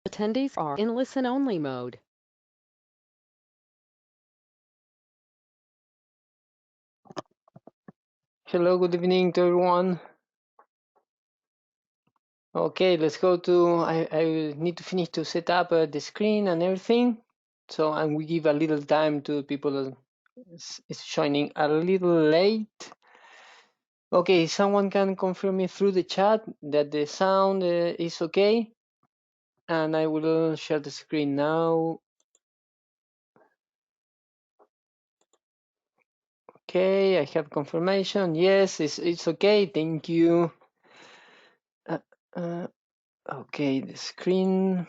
Attendees are in listen-only mode. Hello, good evening to everyone. Okay, let's go to, I need to finish to set up the screen and everything. So, and we give a little time to people that is joining a little late. Okay, someone can confirm me through the chat that the sound is okay. And I will share the screen now. Okay, I have confirmation. Yes, it's okay. Thank you. Okay, the screen.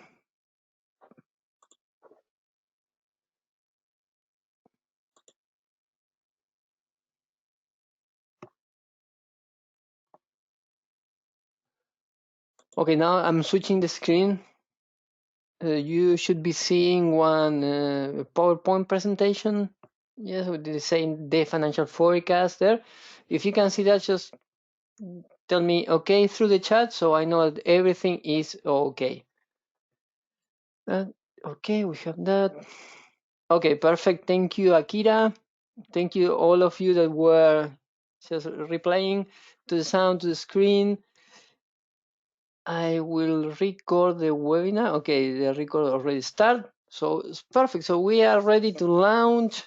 Okay, now I'm switching the screen. You should be seeing one PowerPoint presentation. Yes, with the same day financial forecast there. If you can see that, just tell me okay through the chat so I know that everything is okay. Okay, we have that. Okay, perfect. Thank you, Akira. Thank you, all of you that were just replying to the sound, to the screen. I will record the webinar. Okay, the record already started. So it's perfect. So we are ready to launch.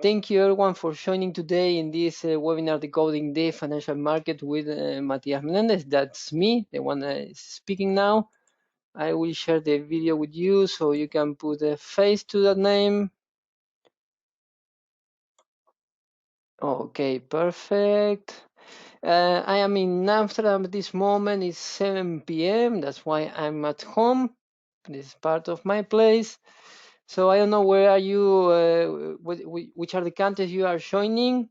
Thank you everyone for joining today in this webinar, Decoding the Financial Market with Matias Menendez. That's me, the one speaking now. I will share the video with you so you can put a face to that name. Okay, perfect. I am in Amsterdam at this moment. It's 7 p.m. That's why I'm at home. This is part of my place. So I don't know where are you, which are the countries you are joining,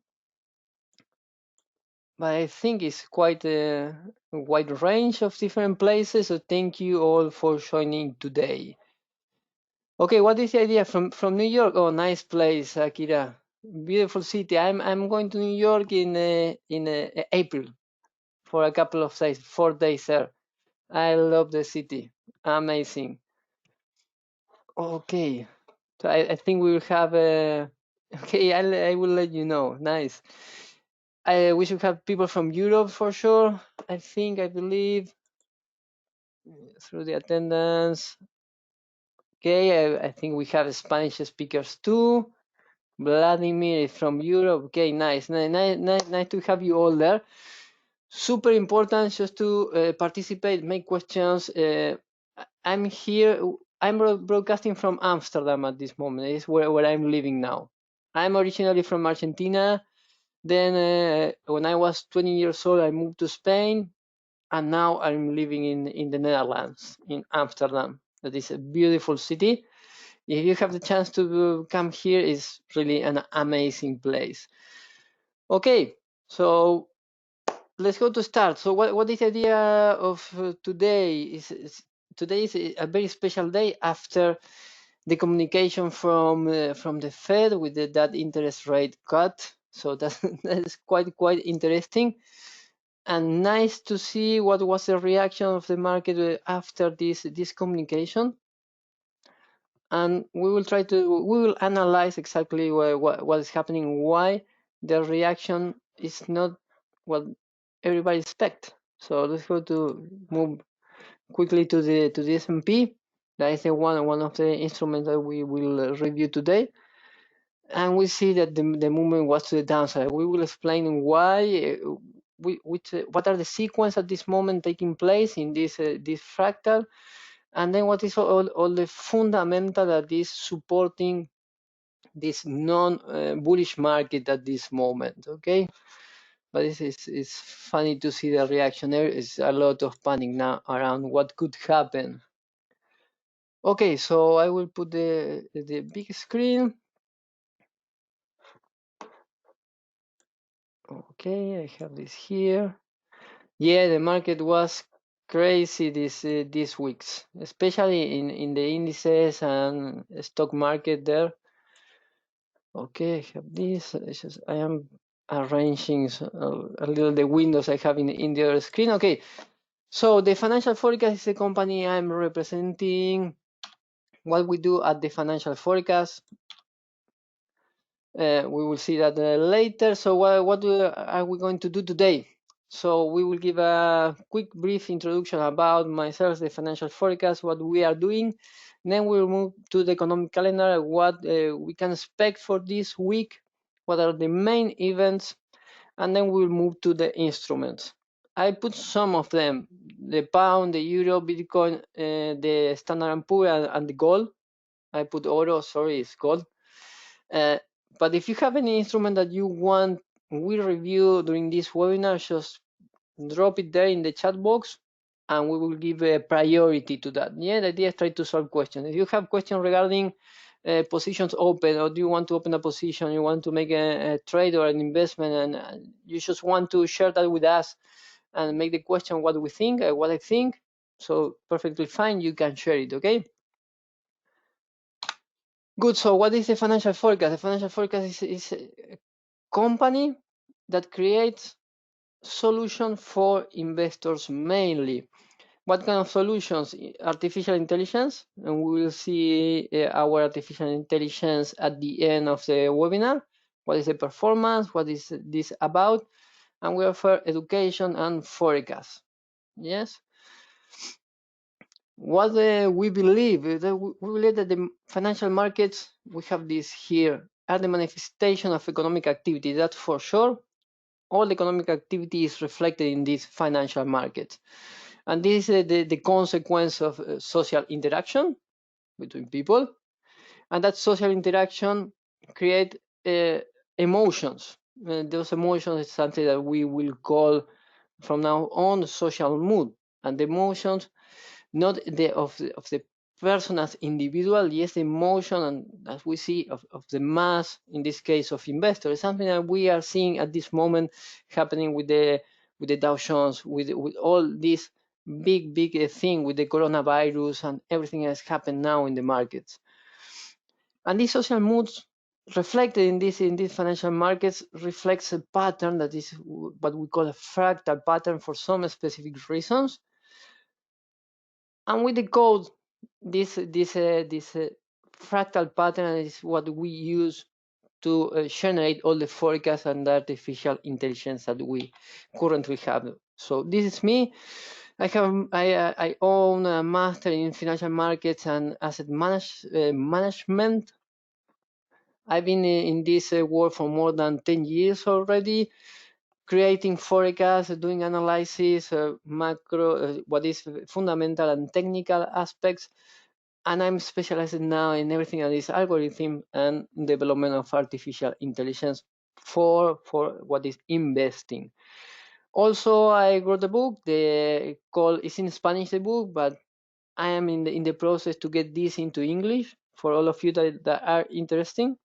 but I think it's quite a wide range of different places. So thank you all for joining today. Okay, what is the idea from New York? Oh, nice place, Akira. Beautiful city. I'm going to New York in April for a couple of days, 4 days there. I love the city. Amazing. Okay, so I think we will have a. Okay, I will let you know. Nice. We should have people from Europe for sure. I believe through the attendance. Okay, I think we have Spanish speakers too. Vladimir is from Europe. Okay, nice to have you all there. Super important just to participate, make questions. I'm here. I'm broadcasting from Amsterdam at this moment. It's where I'm living now. I'm originally from Argentina. Then when I was 20 years old, I moved to Spain, and now I'm living in the Netherlands, in Amsterdam. That is a beautiful city. If you have the chance to come here, it's really an amazing place. Okay, so let's go to start. So what is the idea of today? Today is a very special day after the communication from the Fed with that interest rate cut. So that is quite interesting, and nice to see what was the reaction of the market after this communication. And we will analyze exactly what is happening, why the reaction is not what everybody expect. So let's go to move quickly to the S&P. That is one of the instruments that we will review today. And we see that the movement was to the downside. We will explain why, what are the sequence at this moment taking place in this fractal, and then what is all the fundamental that is supporting this non-bullish market at this moment. Okay, but it's funny to see the reaction. There is a lot of panic now around what could happen. Okay, so I will put the big screen. Okay, I have this here. Yeah, the market was crazy these weeks, especially in the indices and stock market there. Okay, I have this. I am arranging a little the windows I have in the other screen. Okay, So the financial forecast is the company I'm representing. What we do at the financial forecast, we will see that later. So what are we going to do today? So we will give a quick brief introduction about myself, the financial forecast, what we are doing. Then we'll move to the economic calendar, what we can expect for this week, what are the main events, and then we'll move to the instruments. I put some of them, the pound, the euro, Bitcoin, the Standard & Poor, and the gold. I put oro, sorry, it's gold. But if you have any instrument that you want we review during this webinar, just drop it there in the chat box and we will give a priority to that. Yeah, the idea is try to solve questions. If you have questions regarding positions open, or do you want to open a position, you want to make a trade or an investment, and you just want to share that with us and make the question what we think, what I think, so perfectly fine, you can share it, okay? Good, so what is the financial forecast? The financial forecast is a company that creates solutions for investors mainly. What kind of solutions? Artificial intelligence, and we will see our artificial intelligence at the end of the webinar. What is the performance? What is this about? And we offer education and forecast. Yes. What we believe that we believe that the financial markets, we have this here, are the manifestation of economic activity. That's for sure. All economic activity is reflected in these financial markets. And this is the consequence of social interaction between people. And that social interaction create emotions. Those emotions is something that we will call from now on social mood. And the emotions, not of the person as individual, yes, the emotion, and as we see of the mass, in this case of investors, something that we are seeing at this moment happening with the Dow Jones, with all this big thing with the coronavirus and everything that's happened now in the markets. And these social moods reflected in these financial markets reflects a pattern that is what we call a fractal pattern for some specific reasons. And with the code, this fractal pattern is what we use to generate all the forecasts and the artificial intelligence that we currently have. So this is me. I own a master in financial markets and asset management. I've been in this world for more than 10 years already, creating forecasts, doing analysis, macro, what is fundamental and technical aspects. And I'm specialized now in everything that is algorithm and development of artificial intelligence for what is investing. Also, I wrote a book. It's in Spanish, the book, but I am in the process to get this into English for all of you that are interesting.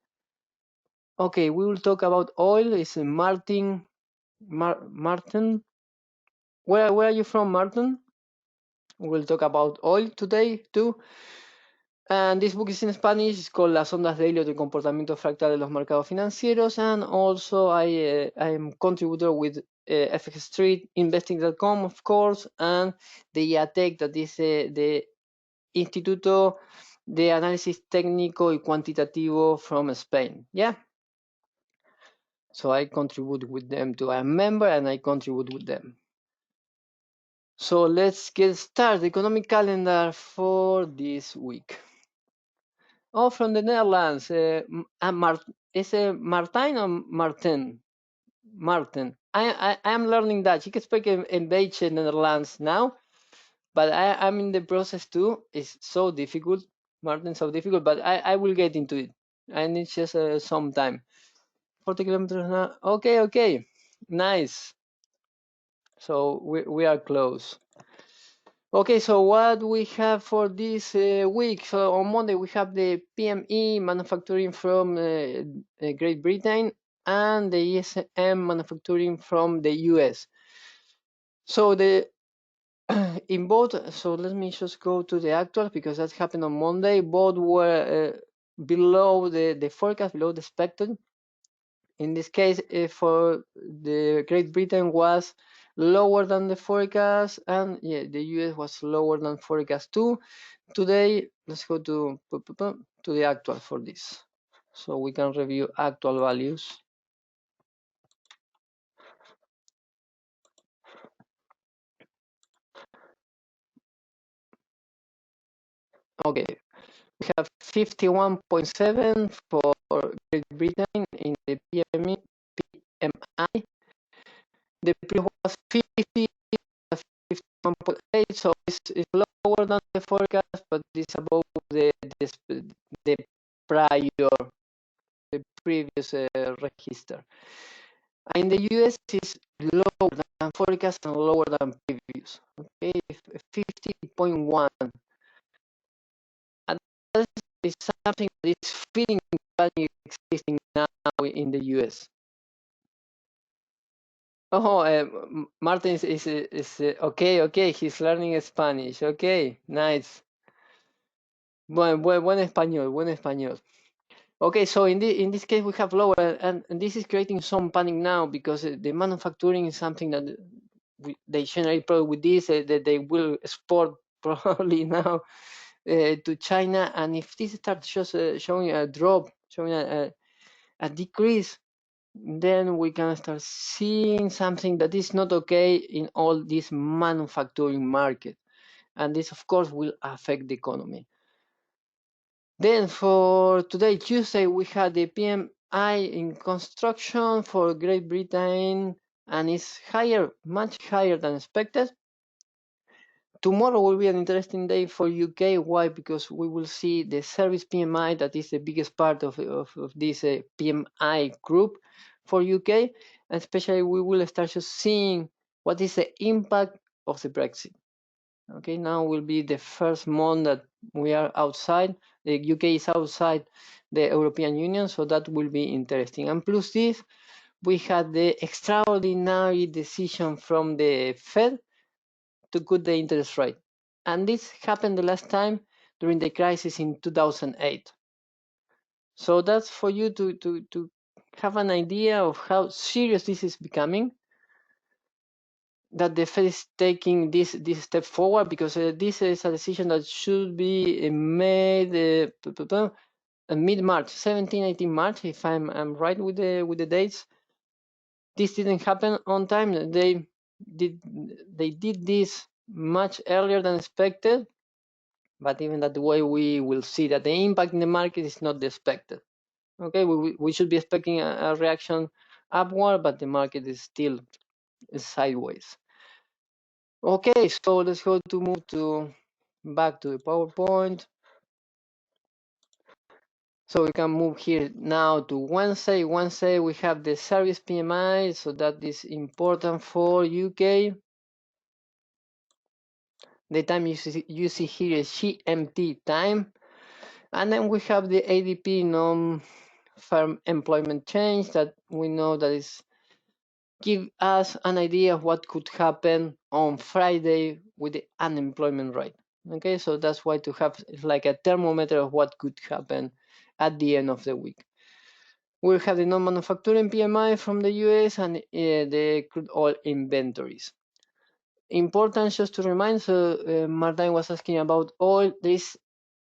Okay, we will talk about oil. It's Martin. Where are you from, Martin? We'll talk about oil today too. And this book is in Spanish. It's called Las ondas de helio del comportamiento fractal de los mercados financieros. And also I am contributor with FX Street, investing.com, of course, and the IATEC, that is the Instituto de Análisis Técnico y Cuantitativo from Spain. Yeah. So I contribute with them too. I'm a member and I contribute with them. So let's get started. Economic calendar for this week. Oh, from the Netherlands. Is it Martijn or Martin? Martin. I am learning Dutch. Ik spreek een beetje Netherlands now, but I'm in the process too. It's so difficult. Martin, so difficult, but I will get into it. I need just some time. 40 kilometers now. Okay. Nice. So we are close. Okay, so what we have for this week? So on Monday we have the PME manufacturing from Great Britain and the ESM manufacturing from the US. So in both, so let me just go to the actual because that happened on Monday. Both were below the forecast, below the expected. In this case, for the Great Britain was lower than the forecast, and yeah, the US was lower than forecast too. Today, let's go to the actual for this, so we can review actual values. Okay, we have 51.7 for Great Britain in the PMI. The previous was 50, 51.8, so it's lower than the forecast, but it's above the previous register. In the US, it's lower than forecast and lower than previous. Okay, 50.1. And that is something that is feeling existing now in the US. Oh, Martin is okay, okay. He's learning Spanish. Okay, nice. Buen español, buen español. Okay, so in this case we have lower, and this is creating some panic now because the manufacturing is something that they generate product with this that they will export probably now to China, and if this starts just showing a drop, showing a decrease, then we can start seeing something that is not okay in all this manufacturing market, and this of course will affect the economy. Then for today, Tuesday, we had the PMI in construction for Great Britain, and it's higher, much higher than expected. Tomorrow will be an interesting day for UK. Why? Because we will see the service PMI, that is the biggest part of this PMI group for UK. And especially, we will start just seeing what is the impact of the Brexit. Okay, now will be the first month that we are outside. The UK is outside the European Union, so that will be interesting. And plus this, we had the extraordinary decision from the Fed to cut the interest rate. And this happened the last time during the crisis in 2008. So that's for you to have an idea of how serious this is becoming, that the Fed is taking this step forward, because this is a decision that should be made mid-March, 17, 18 March, if I'm right with the dates. This didn't happen on time. They did this much earlier than expected, but even that way, we will see that the impact in the market is not expected. Okay, we should be expecting a reaction upward, but the market is still sideways. Okay, so let's go to move back to the PowerPoint. So we can move here now to Wednesday. Wednesday we have the service PMI, so that is important for UK. The time you see here is GMT time. And then we have the ADP non-farm employment change, that we know that is give us an idea of what could happen on Friday with the unemployment rate. Okay, so that's why to have like a thermometer of what could happen at the end of the week. We'll have the non-manufacturing PMI from the US and the crude oil inventories. Important just to remind, so Martin was asking about oil. There is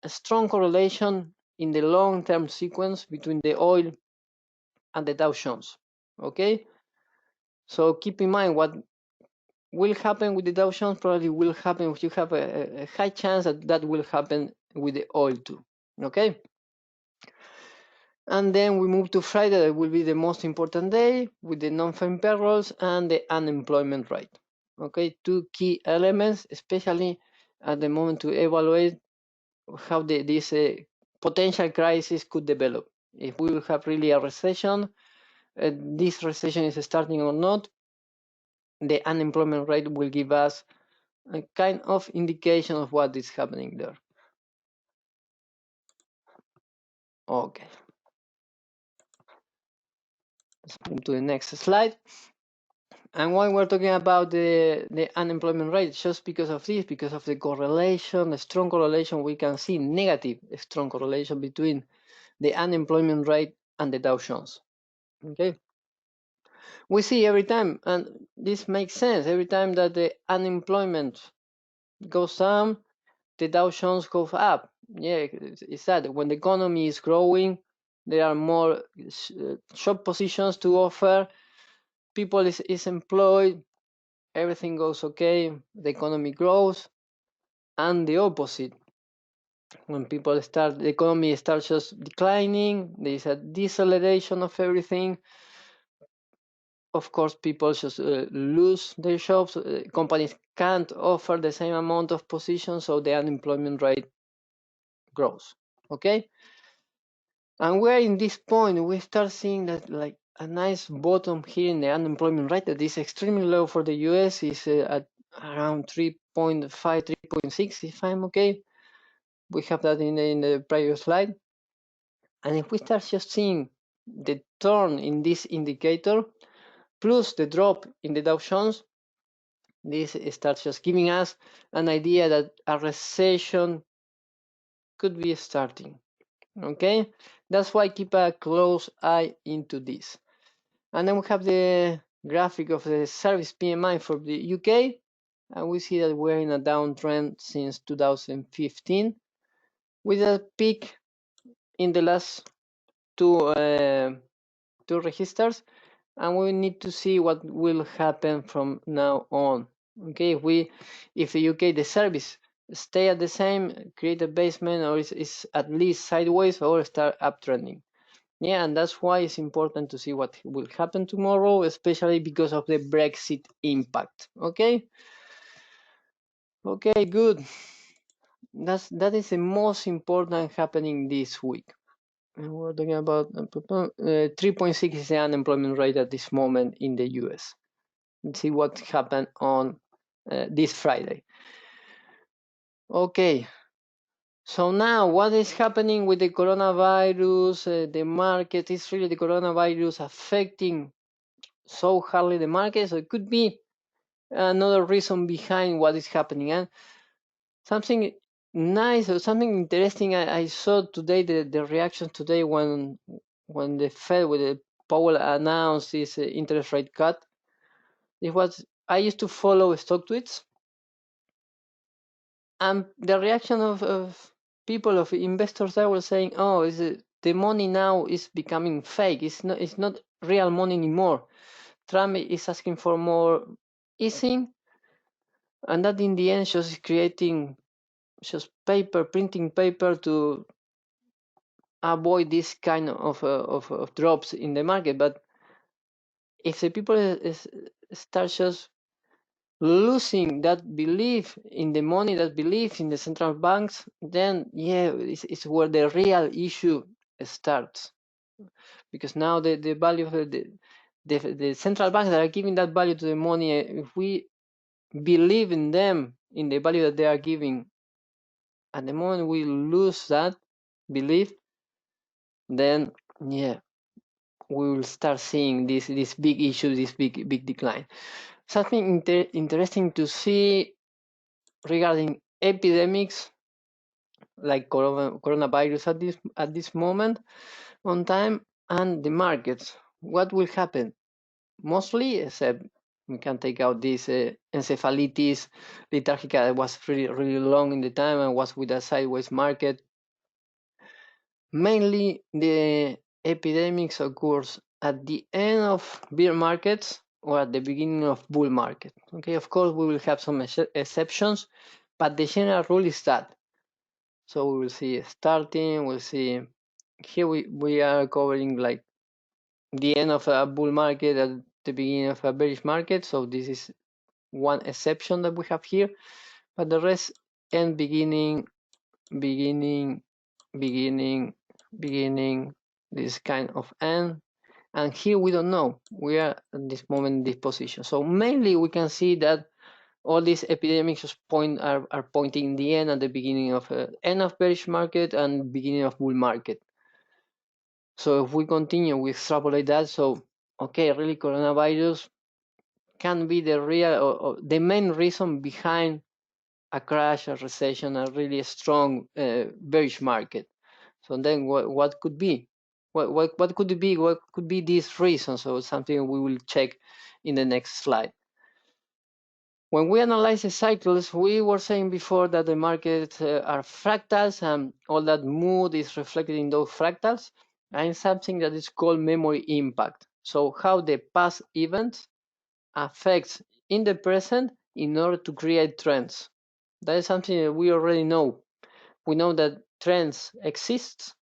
a strong correlation in the long-term sequence between the oil and the Dow Jones. Okay, so keep in mind what will happen with the Dow Jones probably will happen if you have a high chance that will happen with the oil too. Okay, and then we move to Friday. That will be the most important day with the non-farm payrolls and the unemployment rate. Okay, two key elements, especially at the moment, to evaluate how this potential crisis could develop. If we will have really a recession, this recession is starting or not, the unemployment rate will give us a kind of indication of what is happening there. Okay. Let's move to the next slide. And why we're talking about the unemployment rate, just because of this, because of the correlation, the strong correlation, we can see negative strong correlation between the unemployment rate and the Dow Jones. Okay. we see every time, and this makes sense, every time that the unemployment goes down, the Dow Jones goes up. Yeah, it's that when the economy is growing, there are more short positions to offer, people is employed, everything goes okay, the economy grows. And the opposite, when people start, the economy starts just declining, there is a deceleration of everything. Of course, people just lose their jobs. Companies can't offer the same amount of positions, so the unemployment rate grows. Okay, and we're in this point. We start seeing that like a nice bottom here in the unemployment rate that is extremely low for the US. Is at around 3.5, 3.6, if I'm okay. We have that in the previous slide. And if we start just seeing the turn in this indicator, plus the drop in the Dow Jones, this starts just giving us an idea that a recession could be starting. Okay, that's why keep a close eye into this. And then we have the graphic of the service PMI for the UK, and we see that we're in a downtrend since 2015, with a peak in the last two registers, and we need to see what will happen from now on. Okay, if the UK, the service stay at the same, create a basement, or is at least sideways or start uptrending. Yeah, and that's why it's important to see what will happen tomorrow, especially because of the Brexit impact. Okay, good. That is the most important happening this week. And we're talking about 3.6 is the unemployment rate at this moment in the US. Let's see what happened on this Friday. Okay, so now what is happening with the coronavirus? The market, is really the coronavirus affecting so hardly the market? So it could be another reason behind what is happening. And something nice or something interesting I saw today, the reaction today when the Fed, with the Powell announced this interest rate cut. It was, I used to follow stock tweets, and the reaction of people, of investors, that were saying, "Oh, the money now is becoming fake. It's not real money anymore. Trump is asking for more easing, and that in the end just creating just printing paper to avoid this kind of drops in the market." But if the people start just losing that belief in the money, that belief in the central banks, then yeah, it's where the real issue starts. Because now the value of the central banks that are giving that value to the money, if we believe in them, in the value that they are giving, at the moment we lose that belief, then yeah, we will start seeing this big issue, this big decline. Something interesting to see regarding epidemics like coronavirus at this moment on time, and the markets. What will happen? Mostly, except we can take out this encephalitis lethargica that was really long in the time and was with a sideways market. Mainly the epidemics occurs at the end of bear markets or at the beginning of bull market. Okay, of course we will have some exceptions, but the general rule is that. So we will see starting, we'll see here we are covering like the end of a bull market at the beginning of a bearish market. So this is one exception that we have here, but the rest end, beginning, this kind of end. And here we don't know. We are at this moment in this position. So mainly we can see that all these epidemics are pointing in the end and the beginning of end of bearish market and beginning of bull market. So if we continue, we extrapolate that. So okay, really coronavirus can be the real or the main reason behind a crash, a recession, a really strong bearish market. So then what could be? What could it be? What could be this reason? So something we will check in the next slide. When we analyze the cycles, we were saying before that the markets are fractals and all that mood is reflected in those fractals, and something that is called memory impact. So how the past events affects in the present in order to create trends. That is something that we already know. We know that trends exist.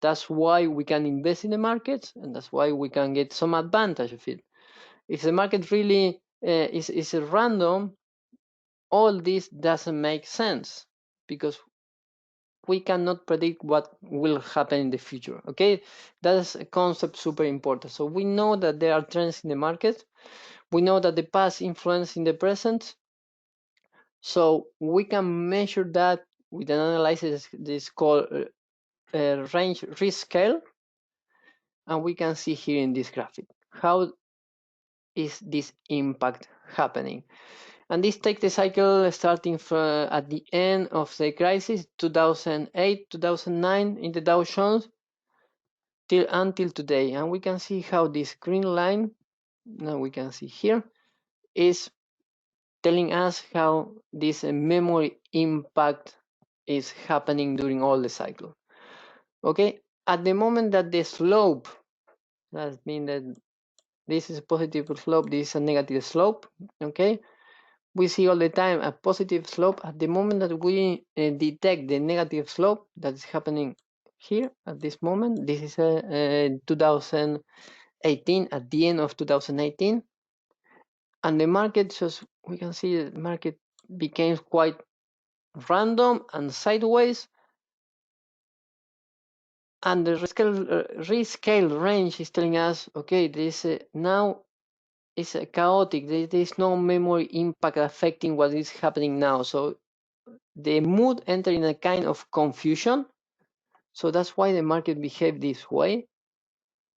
That's why we can invest in the markets, and that's why we can get some advantage of it. If the market really is random, all this doesn't make sense because we cannot predict what will happen in the future. Okay, that's a concept super important. So we know that there are trends in the market. We know that the past influence in the present. So we can measure that with an analysis this called range risk scale, and we can see here in this graphic how is this impact happening. And this takes the cycle starting from at the end of the crisis, 2008, 2009 in the Dow Jones, till until today. And we can see how this green line, now we can see here, is telling us how this memory impact is happening during all the cycle. Okay, at the moment that the slope, that means that this is a positive slope, this is a negative slope, okay, we see all the time a positive slope. At the moment that we detect the negative slope that is happening here at this moment, this is 2018, at the end of 2018, and the market just, we can see the market became quite random and sideways, and the risk scale range is telling us, okay, this now is chaotic. There is no memory impact affecting what is happening now. So the mood entered in a kind of confusion. So that's why the market behaved this way,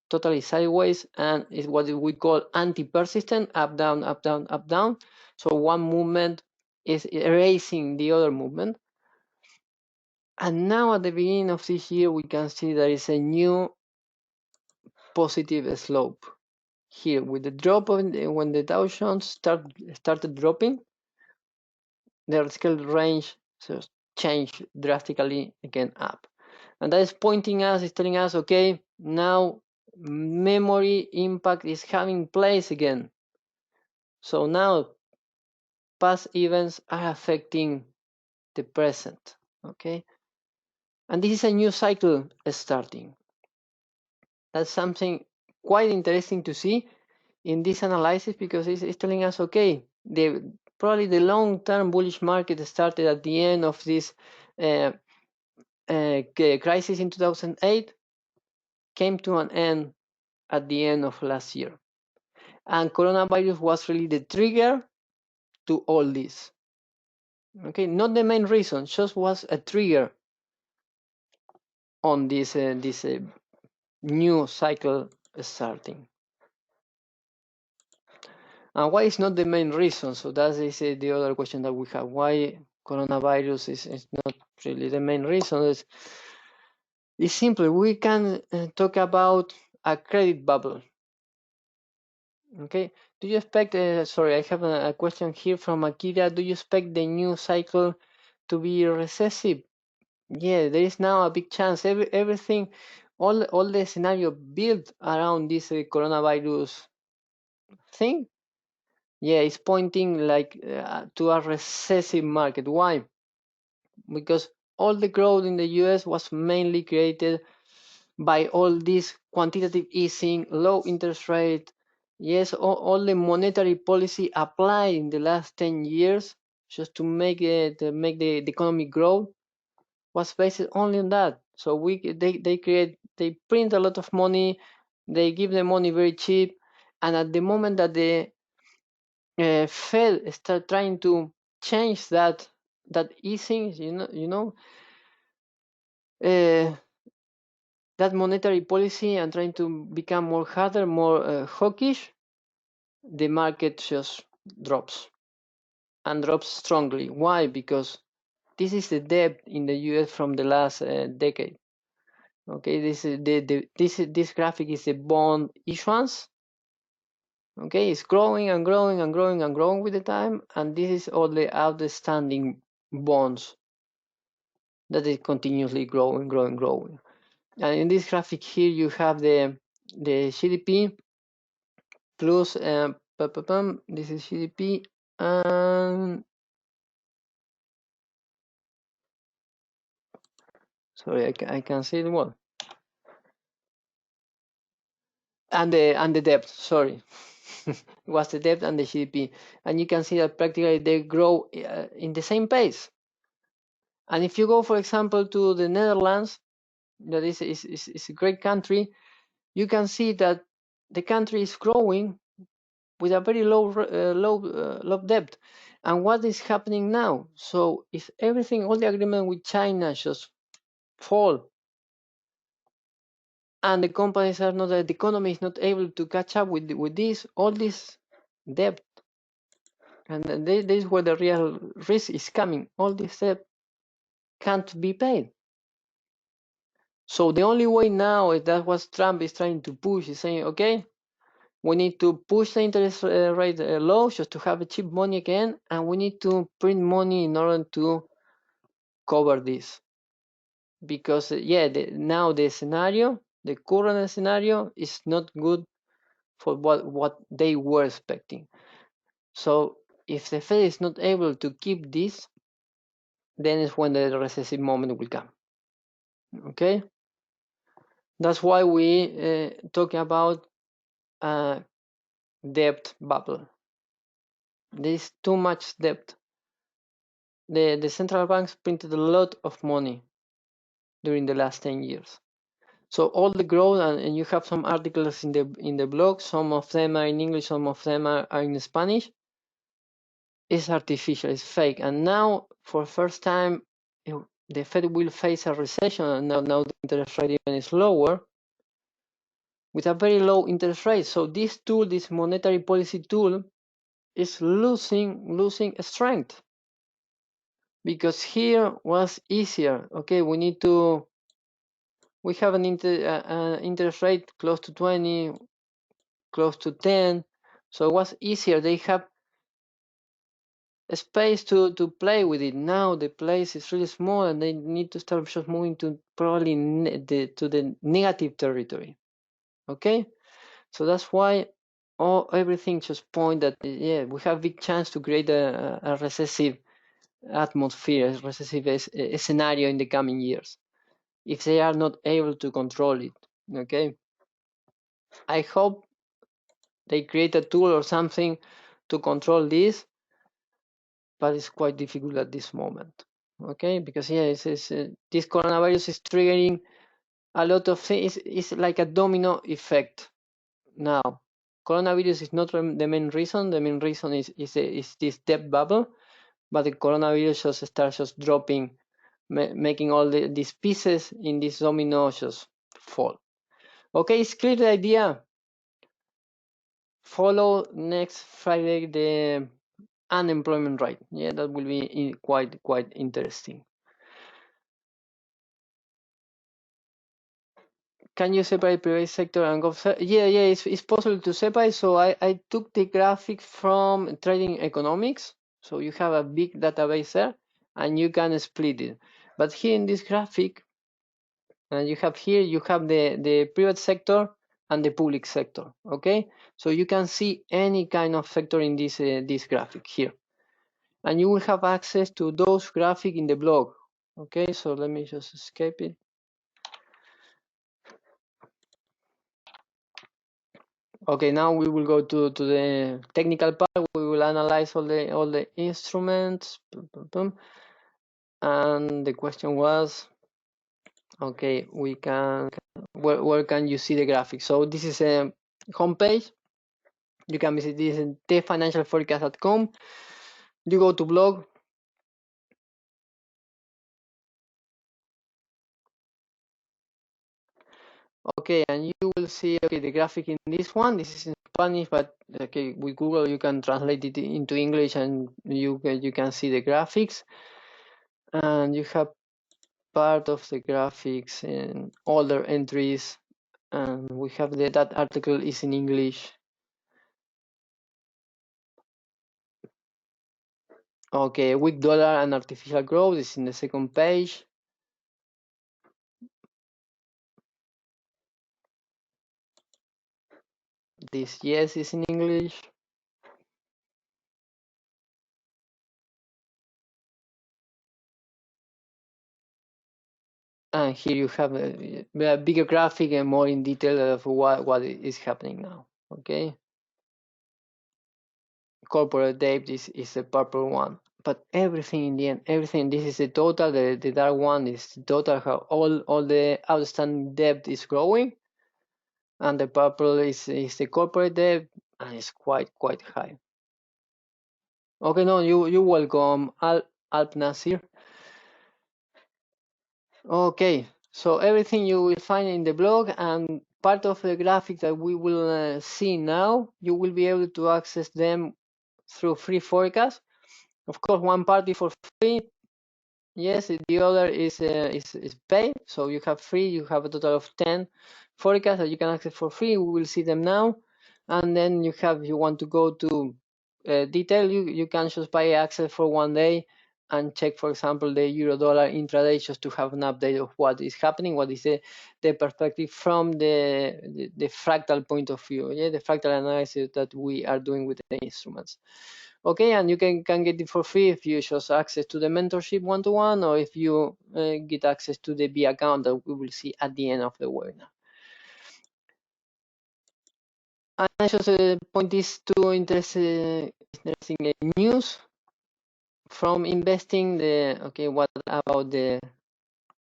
totally sideways, and is what we call anti-persistent, up, down, up, down, up, down. So one movement is erasing the other movement. And now at the beginning of this year, we can see there is a new positive slope here with the drop of when the Dow Jones started dropping, the scale range changed drastically again up. And that is pointing us, is telling us, okay, now memory impact is having place again. So now past events are affecting the present, okay? And this is a new cycle starting. That's something quite interesting to see in this analysis because it's telling us, okay, probably the long-term bullish market started at the end of this crisis in 2008, came to an end at the end of last year. And coronavirus was really the trigger to all this. Okay, not the main reason, just was a trigger on this new cycle starting. And why is not the main reason? So that is the other question that we have. Why coronavirus is not really the main reason? It's simple. We can talk about a credit bubble. Okay, do you expect, sorry, I have a question here from Akira. Do you expect the new cycle to be recessive? Yeah, there is now a big chance. Everything, all the scenario built around this coronavirus thing, yeah, it's pointing like to a recessive market. Why? Because all the growth in the US was mainly created by all this quantitative easing, low interest rate. Yes, all the monetary policy applied in the last 10 years just to make the economy grow was based only on that. So they print a lot of money, they give the money very cheap, and at the moment that the Fed start trying to change that easing, that monetary policy and trying to become more harder, more hawkish, the market just drops and drops strongly. Why? Because this is the debt in the US from the last decade. Okay, this graphic is the bond issuance. Okay, it's growing and growing and growing and growing with the time, and this is all the outstanding bonds that is continuously growing, growing, growing. And in this graphic here, you have the GDP plus this is GDP, and sorry, I can see the one, and the debt. Sorry, it was the debt and the GDP, and you can see that practically they grow in the same pace. And if you go, for example, to the Netherlands, that is a great country, you can see that the country is growing with a very low debt. And what is happening now? So if everything, all the agreement with China just fall, and the companies are not, the economy is not able to catch up with this, all this debt, and this is where the real risk is coming. All this debt can't be paid. So the only way now is that what Trump is trying to push is saying, okay, we need to push the interest rate low just to have a cheap money again, and we need to print money in order to cover this. Because now the scenario, the current scenario, is not good for what they were expecting. So if the Fed is not able to keep this, then it's when the recessive moment will come. Okay, that's why we talking about debt bubble. There's too much debt. The central banks printed a lot of money during the last 10 years. So all the growth, and you have some articles in the blog, some of them are in English, some of them are in Spanish, is artificial, it's fake. And now, for the first time, the Fed will face a recession, and now the interest rate even is lower, with a very low interest rate. So this tool, this monetary policy tool, is losing strength. Because here was easier. Okay, we have an interest rate close to 20, close to 10, so it was easier. They have a space to play with it. Now the place is really small, and they need to start just moving to probably to the negative territory. Okay, so that's why everything just point that we have big chance to create a recessive atmosphere, a recessive scenario in the coming years, if they are not able to control it. Okay, I hope they create a tool or something to control this, but it's quite difficult at this moment. Okay, because this coronavirus is triggering a lot of things. It's like a domino effect. Now, coronavirus is not the main reason. The main reason is this debt bubble, but the coronavirus just starts just dropping, making all these pieces in this domino just fall. Okay, it's clear the idea. Follow next Friday the unemployment rate. Yeah, that will be quite interesting. Can you separate private sector and government? Yeah, it's possible to separate. So I took the graphic from Trading Economics. So you have a big database there, and you can split it. But here in this graphic, and you have the private sector and the public sector. Okay, so you can see any kind of sector in this graphic here, and you will have access to those graphics in the blog. Okay, so let me just escape it. Okay, now we will go to the technical part. We will analyze all the instruments. And the question was, okay, we can where can you see the graphics? So this is a homepage. You can visit this in thefinancialforecast.com. You go to blog. Okay, and you will see the graphic in this one. This is in Spanish, but okay, with Google you can translate it into English, and you can see the graphics. And you have part of the graphics and older entries, and we have that article is in English. Okay, weak dollar and artificial growth is in the second page. This yes is in English. And here you have a bigger graphic and more in detail of what is happening now. Okay, corporate debt is the purple one, but everything in the end, everything, this is the total. The dark one is the total, how all the outstanding debt is growing, and the purple is the corporate debt, and it's quite high. Okay, no, you welcome, Alp Nasir. Okay, so everything you will find in the blog, and part of the graphic that we will see now, you will be able to access them through free forecast. Of course, one part is for free. Yes, the other is paid. So you have free. You have a total of 10 forecasts that you can access for free. We will see them now, and then you have. If you want to go to detail, you can just buy access for 1 day and check, for example, the euro dollar intraday, just to have an update of what is happening, what is the perspective from the fractal point of view. Yeah, the fractal analysis that we are doing with the instruments. Okay, and you can get it for free if you just access to the mentorship one-to-one, or if you get access to the B account that we will see at the end of the webinar. And I just point these two interesting news from investing. What about the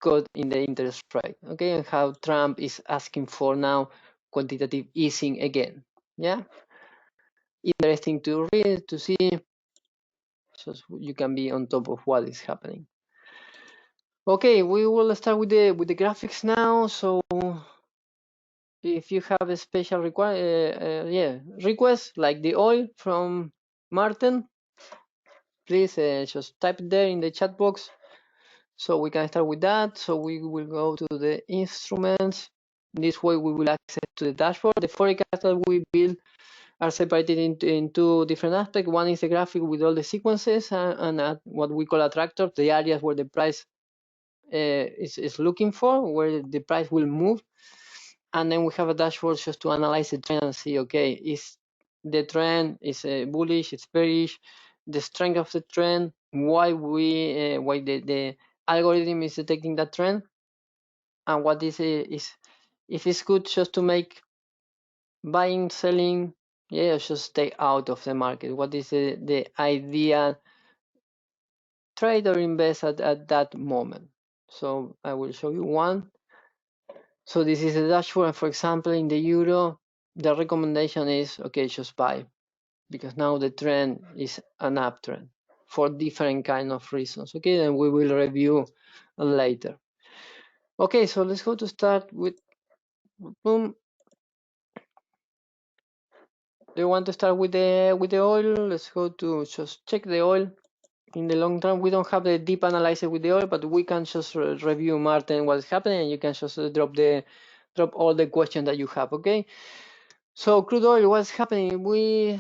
cut in the interest rate? Okay, and how Trump is asking for now quantitative easing again. Yeah, interesting to read, to see, so you can be on top of what is happening. Okay, we will start with the graphics now. So if you have a special request like the oil from Martin, please just type it there in the chat box, so we can start with that. So we will go to the instruments. This way we will access to the dashboard. The forecast that we build are separated in two different aspects. One is the graphic with all the sequences and what we call attractors, the areas where the price is looking for, where the price will move. And then we have a dashboard just to analyze the trend and see, okay, is the trend is bullish, it's bearish, the strength of the trend, why the algorithm is detecting that trend, and what is if it's good just to make buying, selling, just stay out of the market. What is the idea trade or invest at that moment? So I will show you one. So this is the dashboard. For example, in the euro, the recommendation is, okay, just buy, because now the trend is an uptrend for different kind of reasons. Okay, then we will review later. Okay, so let's go to start with boom. Do you want to start with the oil? Let's go to just check the oil. In the long term, we don't have the deep analysis with the oil, but we can just review, Martin, what's happening, and you can just drop all the questions that you have. Okay. So crude oil, what's happening? We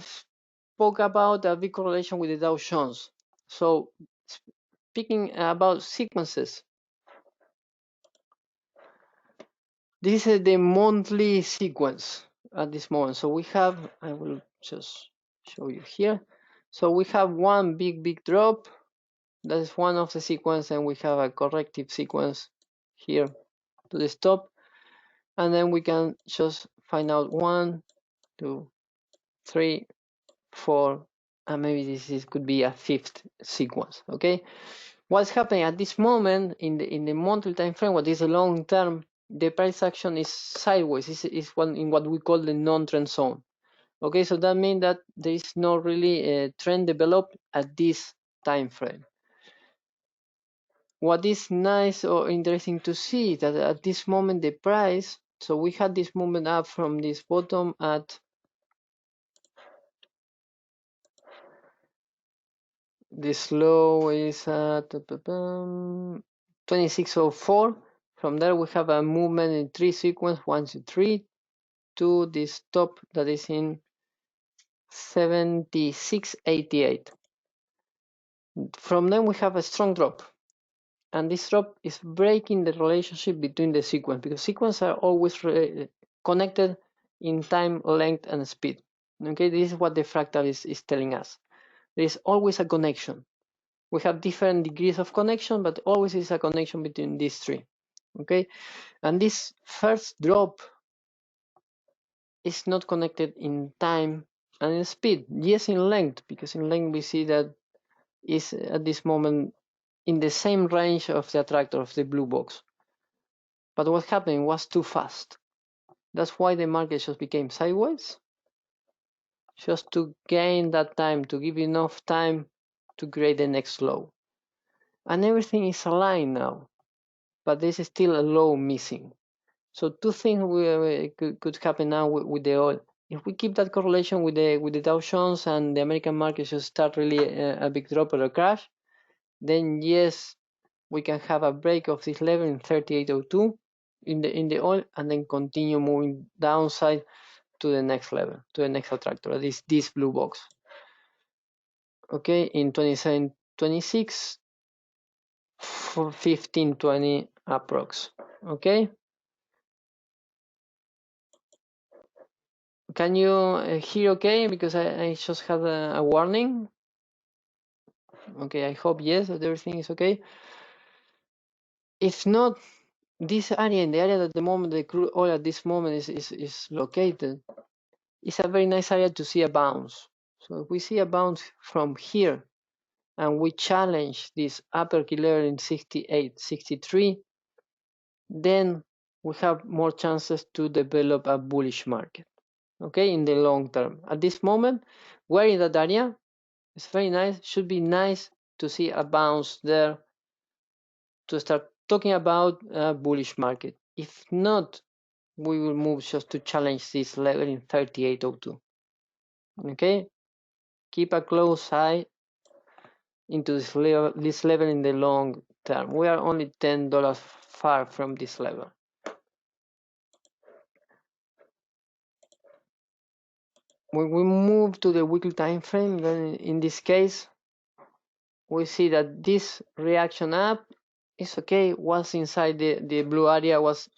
spoke about a big correlation with the Dow Jones. So speaking about sequences, this is the monthly sequence at this moment. So we have, I will just show you here. So we have one big drop. That is one of the sequence, and we have a corrective sequence here to the stop. And then we can just find out 1, 2, 3, 4, and maybe this could be a fifth sequence. Okay, what's happening at this moment in the monthly time frame, what is a long term, the price action is sideways, is one in what we call the non-trend zone. Okay, so that means that there is no really a trend developed at this time frame. What is nice or interesting to see that at this moment the price, so we had this movement up from this bottom at this low is at 2604. From there we have a movement in 3 sequence, 1 to 3, to this top that is in 7688. From then we have a strong drop, and this drop is breaking the relationship between the sequence, because sequences are always connected in time, length, and speed. Okay, this is what the fractal is telling us. There is always a connection. We have different degrees of connection, but always is a connection between these three. Okay, and this first drop is not connected in time and in speed. Yes, in length, because in length we see that is at this moment in the same range of the attractor of the blue box. But what happened was too fast. That's why the market just became sideways, just to gain that time, to give enough time to create the next low. And everything is aligned now, but there's still a low missing. So two things could happen now with the oil. If we keep that correlation with the Dow Jones and the American market just start really a big drop or a crash, then yes, we can have a break of this level in 3802 in the oil, and then continue moving downside to the next level, to the next attractor, this blue box. Okay, in 2726, 1520 approx. Okay, can you hear okay? Because I just had a warning. Okay, I hope yes, that everything is okay. If not, this area, in the area that the moment the crude oil at this moment is located, it's a very nice area to see a bounce. So if we see a bounce from here and we challenge this upper key level in 68, 63, then we have more chances to develop a bullish market, okay, in the long term. At this moment, we're in that area. It's very nice. Should be nice to see a bounce there to start talking about a bullish market. If not, we will move just to challenge this level in 3802. Okay, keep a close eye into this level in the long term. We are only $10 far from this level. When we move to the weekly time frame, then in this case, we see that this reaction up is okay. Was inside the blue area, was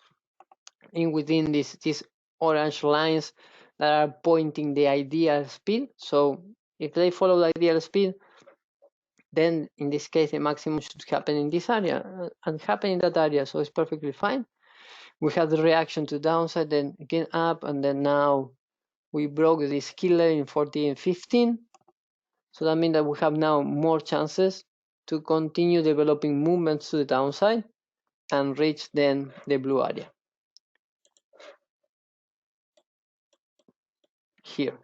in within these orange lines that are pointing the ideal speed. So if they follow the ideal speed, then in this case the maximum should happen in this area and happen in that area, so it's perfectly fine. We had the reaction to downside, then again up, and then now we broke this killer in 14.15. So that means that we have now more chances to continue developing movements to the downside and reach then the blue area here.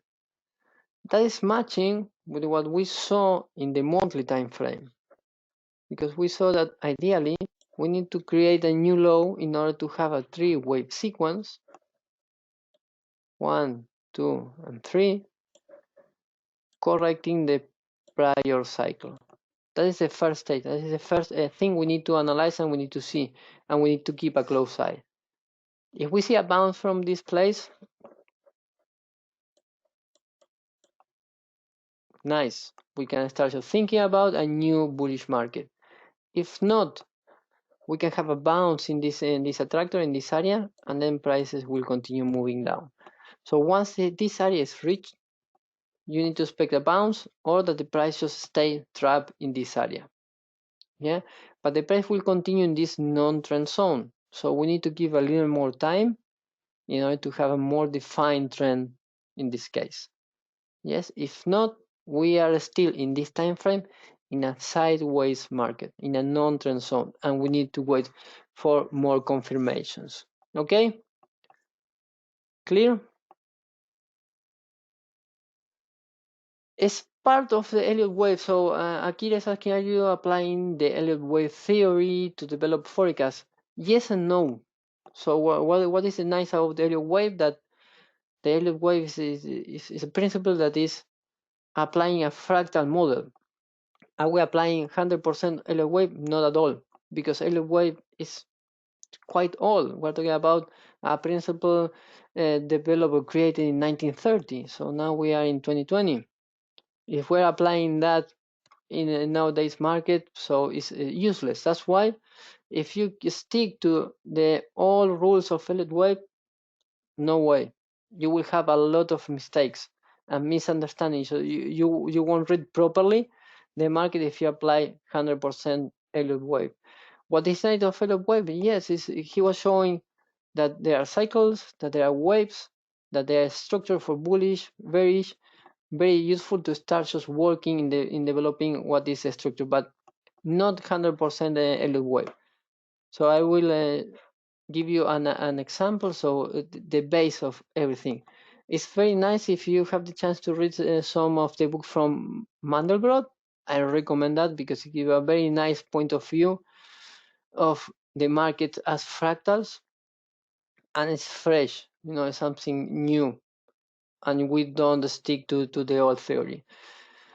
That is matching with what we saw in the monthly time frame, because we saw that ideally we need to create a new low in order to have a 3-wave sequence, 1, 2, and 3, correcting the prior cycle. That is the first stage. That is the first thing we need to analyze and we need to see, and we need to keep a close eye. If we see a bounce from this place, nice. We can start thinking about a new bullish market. If not, we can have a bounce in this attractor, in this area, and then prices will continue moving down. So once this area is reached, you need to expect a bounce, or that the price just stay trapped in this area. Yeah, but the price will continue in this non-trend zone. So we need to give a little more time in order to have a more defined trend in this case. Yes, if not, we are still in this time frame in a sideways market, in a non-trend zone, and we need to wait for more confirmations. Okay, clear? It's part of the Elliott wave. So Akira is asking, are you applying the Elliott wave theory to develop forecasts? Yes and no. So what is the nice about the Elliott wave? That the Elliott wave is a principle that is applying a fractal model. Are we applying 100% Elliott wave? Not at all. because Elliott wave is quite old. We're talking about a principle developed or created in 1930. So now we are in 2020. If we're applying that in a nowadays market, so it's useless. That's why if you stick to the old rules of Elliott wave, no way. You will have a lot of mistakes and misunderstandings. So you won't read properly the market if you apply 100% Elliott wave. What is nice of Elliott wave? Yes, he was showing that there are cycles, that there are waves, that there are structure for bullish, bearish, very useful to start just working in developing what is a structure, but not 100% Elliott wave. So I will give you an example. So the base of everything. It's very nice if you have the chance to read some of the book from Mandelbrot. I recommend that because it gives a very nice point of view of the market as fractals, and it's fresh. It's something new, and we don't stick to the old theory.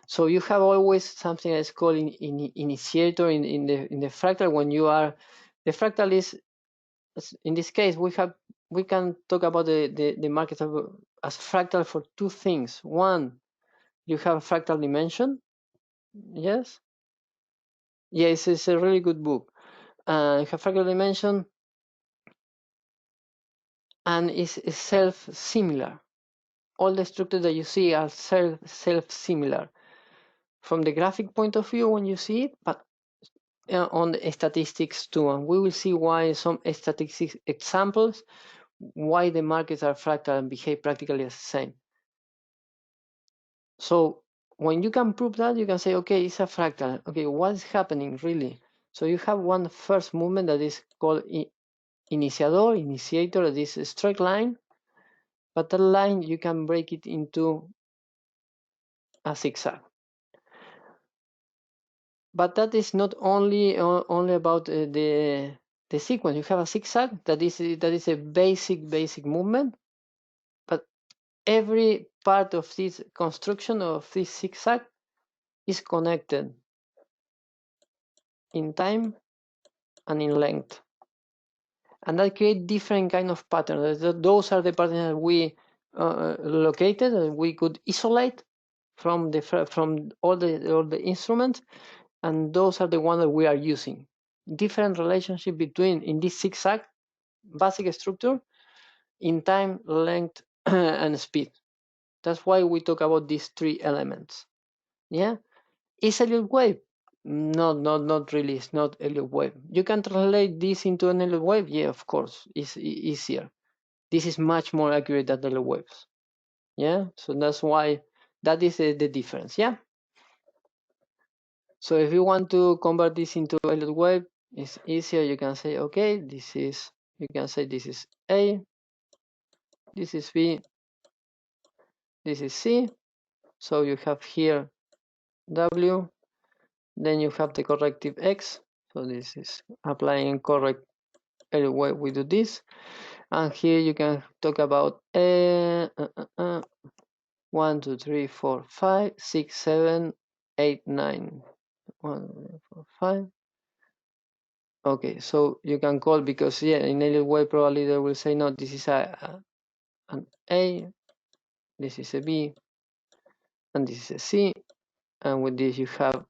So you have always something that's called initiator in the fractal. When you are, the fractal is, in this case, we can talk about the market as fractal for two things. One, you have a fractal dimension. Yes. Yes, it's a really good book. You have fractal dimension, and it's self-similar. All the structures that you see are self-similar from the graphic point of view when you see it, but on the statistics too. And we will see why some statistics examples, why the markets are fractal and behave practically the same. So when you can prove that, you can say, okay, it's a fractal. Okay, what's happening really? So you have one first movement that is called initiator, that is a straight line, but that line you can break it into a zigzag. But that is not only about the sequence. You have a zigzag that is a basic movement, but every part of this construction of this zigzag is connected in time and in length, and that create different kind of patterns. Those are the patterns that we located, that we could isolate from all the instruments, and those are the ones that we are using. Different relationship between in this zigzag basic structure in time, length, and speed. That's why we talk about these three elements. Yeah, is Elliott wave? No, not really. It's not Elliott wave. You can translate this into an Elliott wave. Yeah, of course, it's easier. This is much more accurate than Elliott waves. Yeah, so that's why that is the difference. Yeah. So if you want to convert this into Elliott wave, it's easier. You can say, okay, this is. You can say this is A, this is B, this is C. So you have here W, then you have the corrective X. So this is applying correct Elliott wave. We do this, and here you can talk about 1, 2, 3, 4, 5, 6, 7, 8, 9. 1, 4, 5. Okay, so you can call, because in Elliott wave probably they will say no, this is an A, this is a B, and this is a C, and with this you have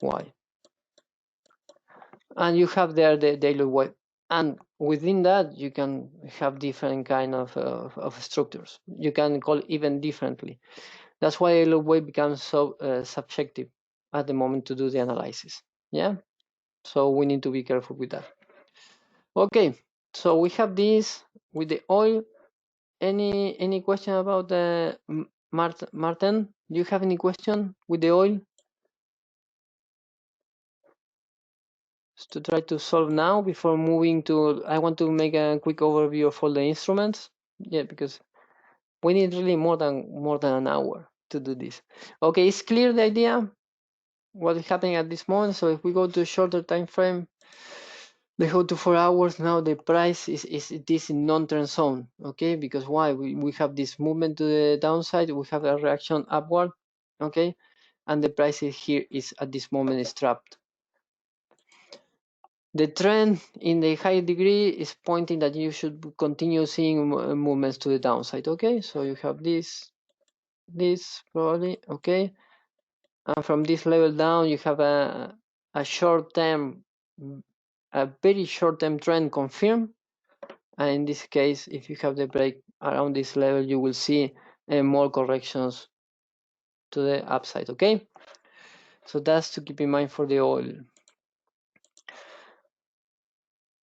Y, and you have there the Elliott wave, and within that you can have different kind of structures. You can call even differently. That's why Elliott wave becomes so subjective at the moment to do the analysis. Yeah, so we need to be careful with that. Okay, so we have this with the oil. Any question about the Martin? Do you have any question with the oil? To try to solve now before moving to. I want to make a quick overview of all the instruments. Yeah, because we need really more than an hour to do this. Okay, it's clear the idea what is happening at this moment. So if we go to a shorter time frame, they go to 4 hours. Now the price is this non-trend zone. Okay, because why? We have this movement to the downside. We have a reaction upward. Okay, and the price here is at this moment is trapped. The trend in the high degree is pointing that you should continue seeing movements to the downside. Okay, so you have this probably. Okay, and from this level down, you have a short-term, a very short-term trend confirmed. And in this case, if you have the break around this level, you will see more corrections to the upside. Okay, so that's to keep in mind for the oil.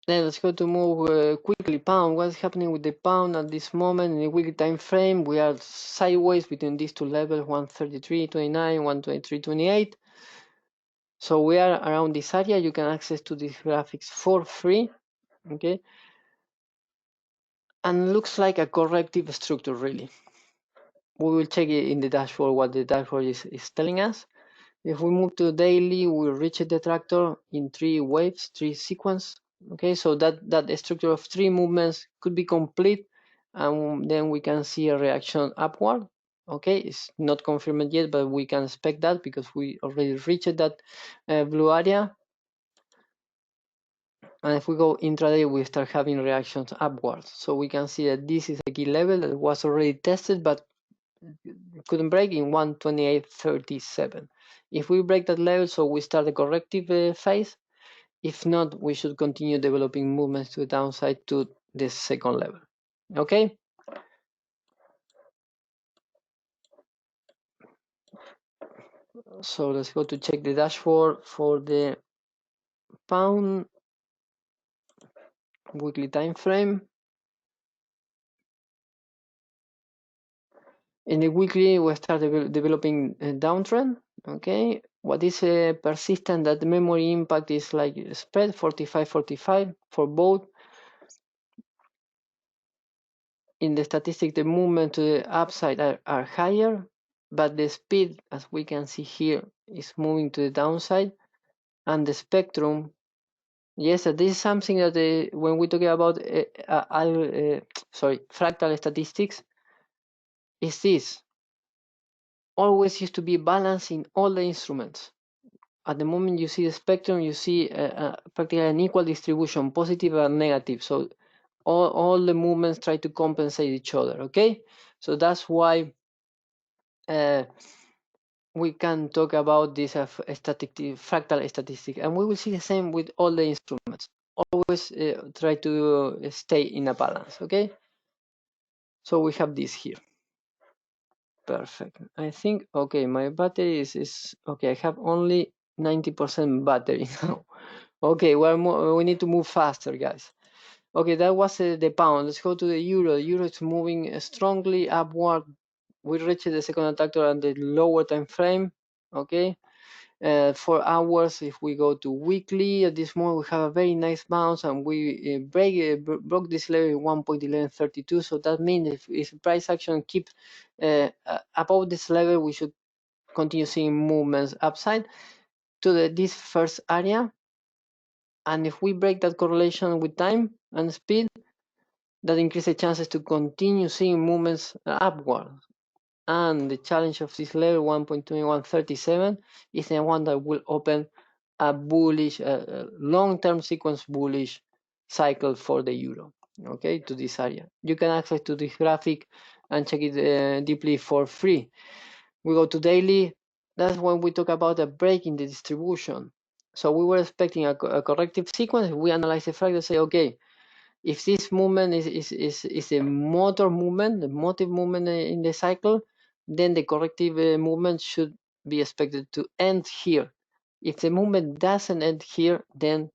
Then let's go to move quickly pound. What's happening with the pound at this moment in the weekly time frame? We are sideways between these two levels, 133.29, 123.28. So we are around this area. You can access to these graphics for free. Okay, and looks like a corrective structure really. We will check it in the dashboard what the dashboard is telling us. If we move to daily, we reach the tractor in 3 waves, 3 sequence. Okay, so that structure of 3 movements could be complete, and then we can see a reaction upward. Okay, it's not confirmed yet, but we can expect that because we already reached that blue area. And if we go intraday, we start having reactions upwards. So we can see that this is a key level that was already tested, but couldn't break in 128.37. If we break that level, so we start the corrective phase. If not, we should continue developing movements to the downside to the second level. Okay. So let's go to check the dashboard for the pound weekly time frame. In the weekly, we start developing a downtrend. Okay, what is persistent? That the memory impact is like spread 45-45 for both. In the statistic, the movement to the upside are higher, but the speed, as we can see here, is moving to the downside, and the spectrum. Yes, this is something that when we talk about fractal statistics, is this always used to be balanced in all the instruments. At the moment you see the spectrum, you see practically an equal distribution, positive and negative. So all the movements try to compensate each other. Okay, so that's why we can talk about this fractal statistic, and we will see the same with all the instruments. Always try to stay in a balance. Okay, so we have this here. Perfect. I think okay, my battery is okay. I have only 90% battery now. Okay, we need to move faster, guys. Okay, that was the pound. Let's go to the euro. The euro is moving strongly upward. We reached the second attack on the lower time frame. Okay, 4 hours. If we go to weekly, at this moment we have a very nice bounce, and we broke this level 1.1132. So that means if price action keeps above this level, we should continue seeing movements upside to this first area. And if we break that correlation with time and speed, that increases chances to continue seeing movements upward. And the challenge of this level 1.2137 is the one that will open a bullish, long-term sequence bullish cycle for the euro. Okay, to this area. You can access to this graphic and check it deeply for free. We go to daily. That's when we talk about a break in the distribution. So we were expecting a corrective sequence. We analyze the fact and say, okay, if this movement is a motor movement, the motive movement in the cycle, then the corrective movement should be expected to end here. If the movement doesn't end here, then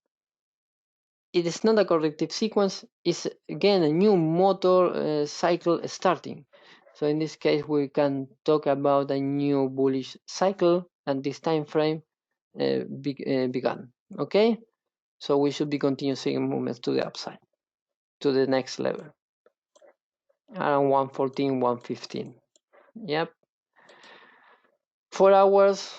it is not a corrective sequence. It's again a new motor cycle starting. So in this case, we can talk about a new bullish cycle, and this time frame began. Okay, so we should be continuing movements to the upside, to the next level, around 114, 115. Yep. 4 hours,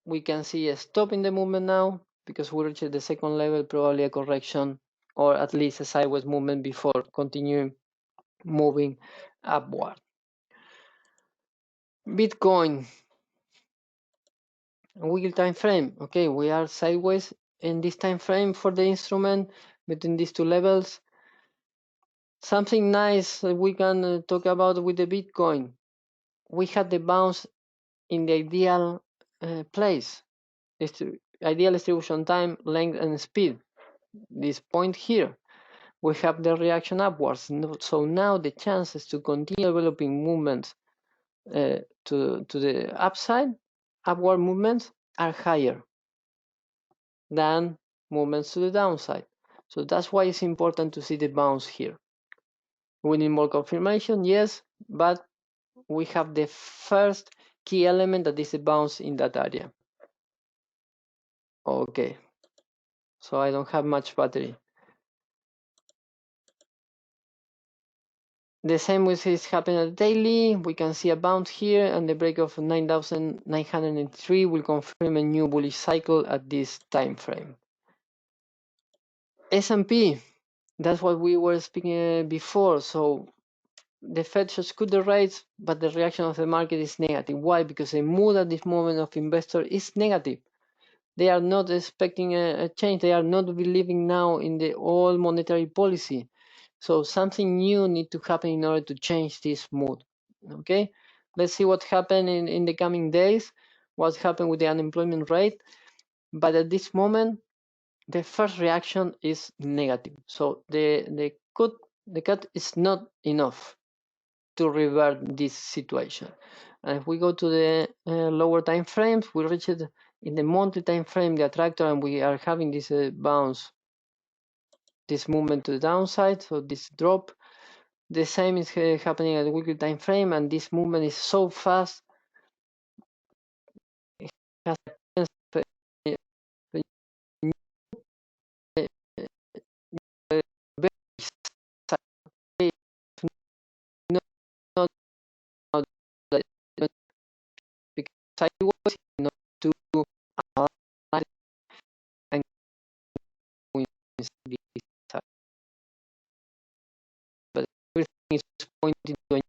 we can see a stop in the movement now because we reached the second level, probably a correction or at least a sideways movement before continuing moving upward. Bitcoin, weekly time frame. Okay, we are sideways in this time frame for the instrument between these two levels. Something nice that we can talk about with the Bitcoin. We had the bounce in the ideal place. Ideal distribution time, length, and speed. This point here, we have the reaction upwards. So now the chances to continue developing movements to the upside, upward movements, are higher than movements to the downside. So that's why it's important to see the bounce here. We need more confirmation, yes, but we have the first key element that is a bounce in that area. Okay, so I don't have much battery. The same with is happening at the daily. We can see a bounce here, and the break of 9,903 will confirm a new bullish cycle at this time frame. S&P, that's what we were speaking before. So the Fed should cut the rates, but the reaction of the market is negative. Why? Because the mood at this moment of investor is negative. They are not expecting a change. They are not believing now in the old monetary policy. So something new needs to happen in order to change this mood. Okay, let's see what happened in the coming days. What happened with the unemployment rate? But at this moment, the first reaction is negative. So the cut is not enough to revert this situation. And if we go to the lower time frames, we reach it in the monthly time frame, the attractor, and we are having this bounce, this movement to the downside. So this drop, the same is happening at the weekly time frame, and this movement is so fast. It has because I was not to analyze and but everything is pointing to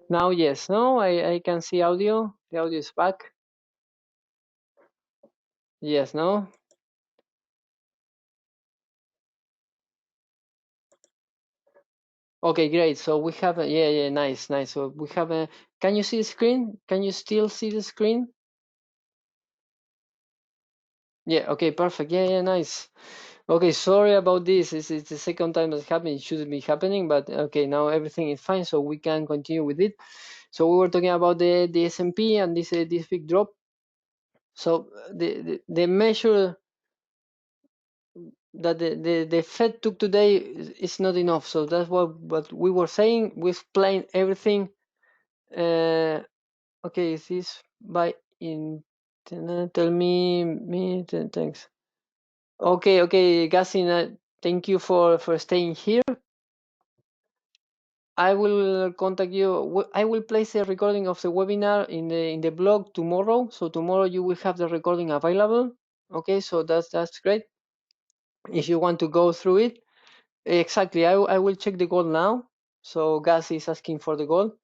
Now, yes, no, I can see audio. The audio is back. Yes, no. Okay, great. So we have a, yeah, nice. So we have a, can you see the screen? Can you still see the screen? Yeah, okay, perfect. Yeah, nice. Okay, sorry about this. It's the second time it's happening. It shouldn't be happening, but okay, now everything is fine, so we can continue with it. So we were talking about the S&P and this big drop. So the measure that the Fed took today is not enough. So that's what we were saying. We explained everything. Okay, is this by internet? Tell me. Thanks. Okay, Gassin, thank you for staying here. I will contact you. I will place a recording of the webinar in the blog tomorrow. So tomorrow you will have the recording available. Okay, so that's great. If you want to go through it, exactly. I will check the goal now. So Gas is asking for the goal.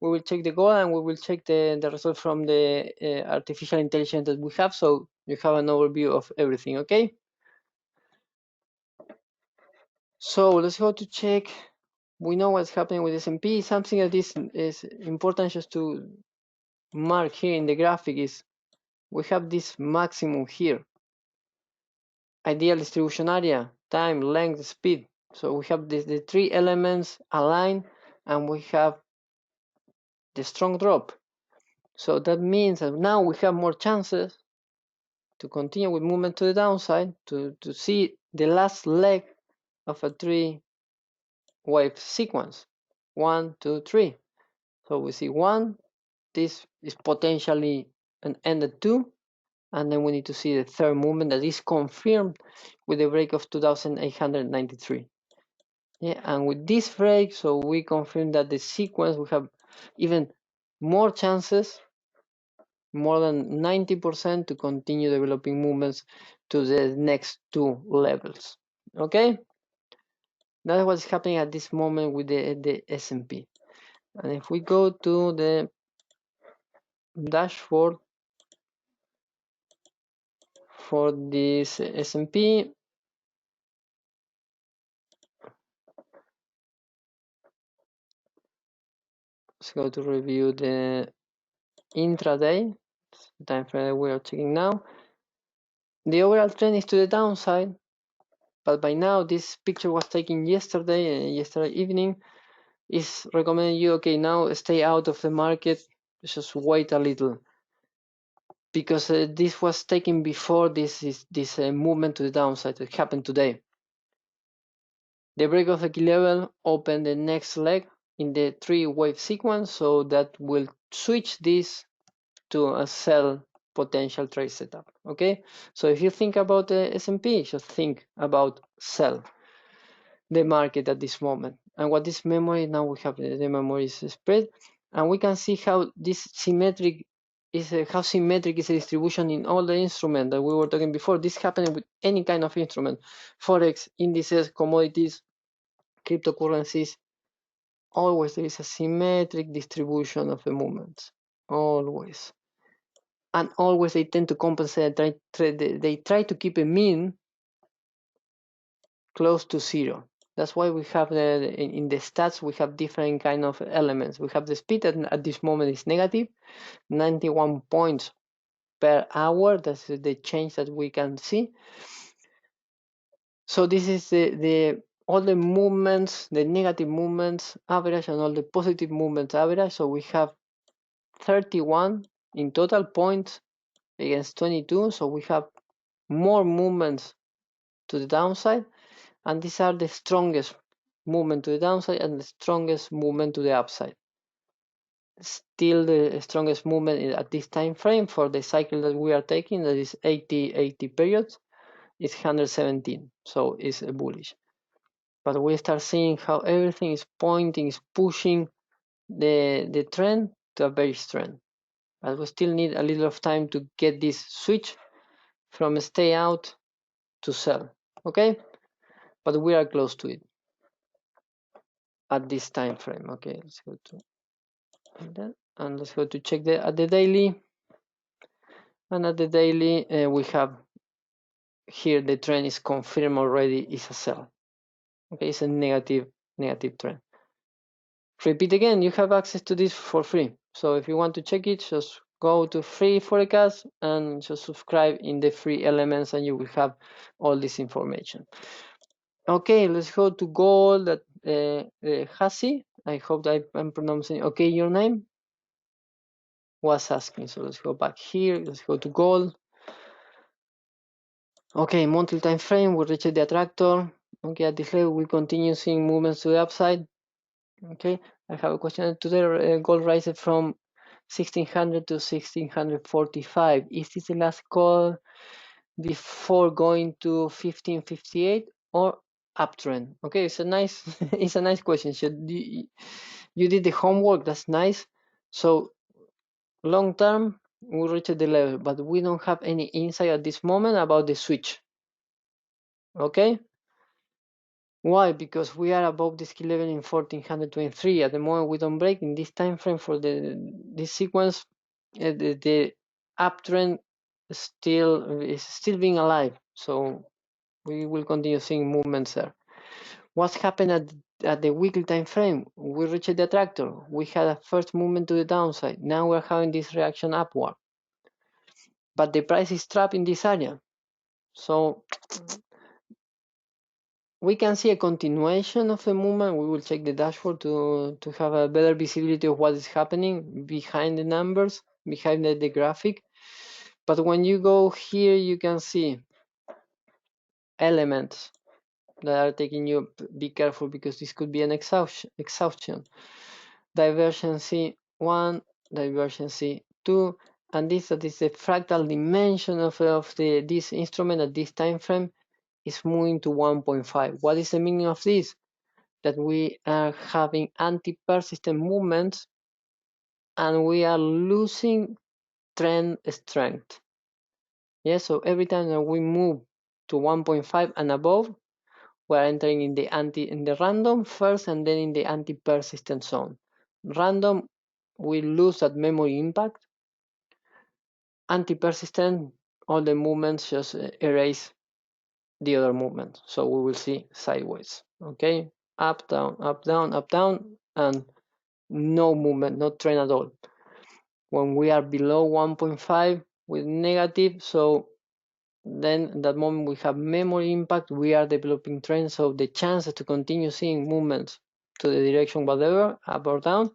We will check the goal and we will check the result from the artificial intelligence that we have. So you have an overview of everything. Okay. So let's go to check. We know what's happening with S&P. Something that is important just to mark here in the graphic is we have this maximum here. Ideal distribution area, time, length, speed. So we have the three elements aligned and we have the strong drop. So that means that now we have more chances to continue with movement to the downside to see the last leg of a three wave sequence. 1, 2, 3. So we see 1, this is potentially an end at 2, and then we need to see the third movement that is confirmed with the break of 2893. Yeah, and with this break, so we confirm that the sequence we have even more chances, more than 90% to continue developing movements to the next two levels. Okay, that's what's happening at this moment with the S&P. And if we go to the dashboard for this S&P, let's go to review the intraday time frame we are checking now. The overall trend is to the downside, but by now this picture was taken yesterday evening. Is recommending you, okay, now stay out of the market, just wait a little, because this was taken before this movement to the downside that happened today. The break of the key level opened the next leg in the three wave sequence, so that will switch this to a sell potential trade setup. Okay, so if you think about the S&P, just think about sell the market at this moment. And what is memory? Now we have the memory is spread, and we can see how this symmetric is how symmetric is the distribution in all the instruments that we were talking before. This happening with any kind of instrument, forex, indices, commodities, cryptocurrencies. Always there is a symmetric distribution of the movements. Always. And always they tend to compensate. They try to keep a mean close to zero. That's why we have in the stats we have different kind of elements. We have the speed that at this moment is negative, 91 points per hour. That's the change that we can see. So this is the all the movements, the negative movements average and all the positive movements average. So we have 31 in total points against 22. So we have more movements to the downside, and these are the strongest movement to the downside and the strongest movement to the upside. Still the strongest movement at this time frame for the cycle that we are taking, that is 80 periods, is 117, so it's bullish. But we start seeing how everything is pointing, is pushing the trend to a bearish trend. But we still need a little of time to get this switch from stay out to sell. Okay, but we are close to it at this time frame. Okay, let's go to And let's go to check at the daily. And at the daily, we have here the trend is confirmed already is a sell. Okay, it's a negative trend. Repeat again, you have access to this for free. So if you want to check it, just go to free forecast and just subscribe in the free elements and you will have all this information. Okay, let's go to gold. Hasi, I hope that I'm pronouncing okay your name. Was asking, so let's go back here. Let's go to gold. Okay, monthly time frame, we reached the attractor. Okay, at this level, we continue seeing movements to the upside. Okay, I have a question today. Gold rises from 1600 to 1645. Is this the last call before going to 1558 or uptrend? Okay, it's a nice it's a nice question. So you did the homework. That's nice. So long term, we reached the level, but we don't have any insight at this moment about the switch. Okay. Why? Because we are above this key level in 1423. At the moment we don't break in this time frame for this sequence, the uptrend is still being alive. So we will continue seeing movements there. What's happened at the weekly time frame? We reached the attractor. We had a first movement to the downside. Now we're having this reaction upward. But the price is trapped in this area. So we can see a continuation of the movement. We will check the dashboard to have a better visibility of what is happening behind the numbers, behind the graphic. But when you go here, you can see elements that are taking you. Be careful because this could be an exhaustion. Divergency 1, divergency 2, and this is the fractal dimension of this instrument at this time frame is moving to 1.5. What is the meaning of this? That we are having anti-persistent movements and we are losing trend strength. Yeah, so every time that we move to 1.5 and above, we're entering in the random first and then in the anti-persistent zone. Random, we lose that memory impact. Anti-persistent, all the movements just erase the other movement. So we will see sideways. Okay, up, down, up, down, up, down, and no movement, no trend at all. When we are below 1.5 with negative, so then at that moment we have memory impact, we are developing trends, so the chances to continue seeing movements to the direction whatever, up or down,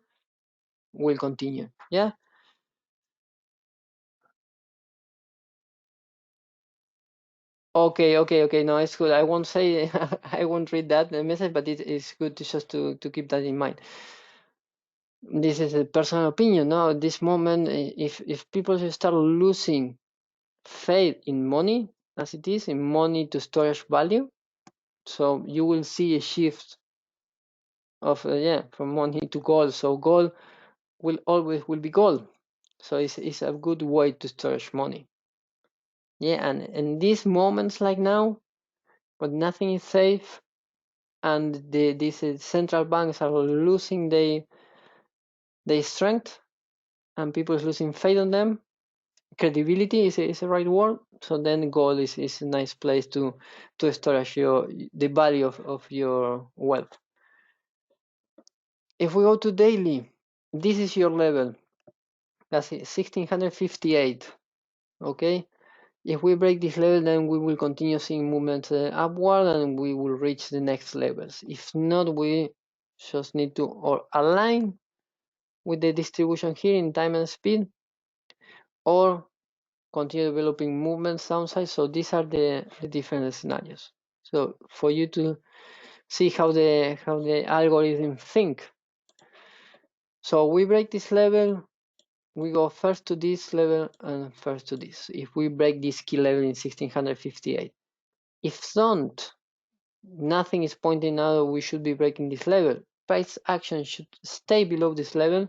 will continue. Yeah. Okay. No, it's good. I won't say I won't read that message, but it is good to keep that in mind. This is a personal opinion. Now, at this moment, if people start losing faith in money, as it is, in money to storage value, so you will see a shift of from money to gold. So gold will always be gold. So it's a good way to storage money. Yeah, and in these moments like now, when nothing is safe, and these central banks are losing their strength, and people is losing faith on them, credibility is the right word. So then gold is a nice place to storage the value of your wealth. If we go to daily, this is your level. That's 1658. Okay. If we break this level, then we will continue seeing movements upward and we will reach the next levels. If not, we just need to or align with the distribution here in time and speed, or continue developing movements downside. So these are the different scenarios. So for you to see how the algorithm think. So we break this level, we go first to this level and first to this. If we break this key level in 1658, if don't, nothing is pointing out we should be breaking this level. Price action should stay below this level,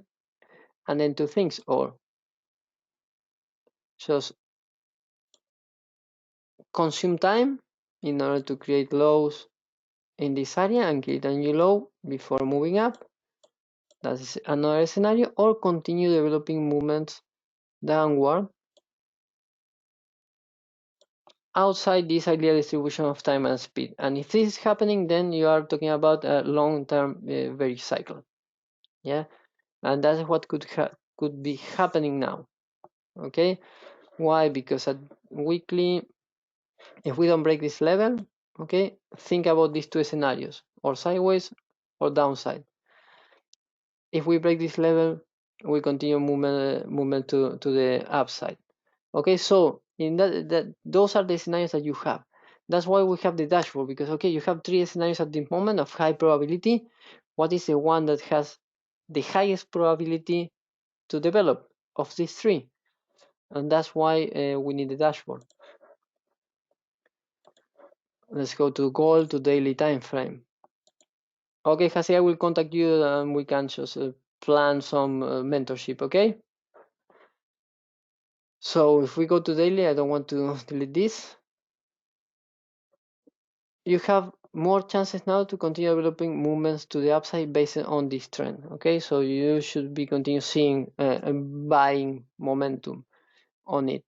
and then two things, or just consume time in order to create lows in this area and create a new low before moving up, That is another scenario, or continue developing movements downward outside this ideal distribution of time and speed. And if this is happening, then you are talking about a long-term bearish cycle. Yeah, and that's what could be happening now. Okay, why? Because at weekly, if we don't break this level, okay, think about these two scenarios, or sideways or downside. If we break this level, we continue movement to the upside. Okay, so in that those are the scenarios that you have. That's why we have the dashboard, because okay, you have three scenarios at the moment of high probability. What is the one that has the highest probability to develop of these three? And that's why we need the dashboard. Let's go to gold to daily time frame. Okay, Hasi, I will contact you and we can just plan some mentorship, okay? So if we go to daily, I don't want to delete this. You have more chances now to continue developing movements to the upside based on this trend, okay? So you should be continue seeing a buying momentum on it.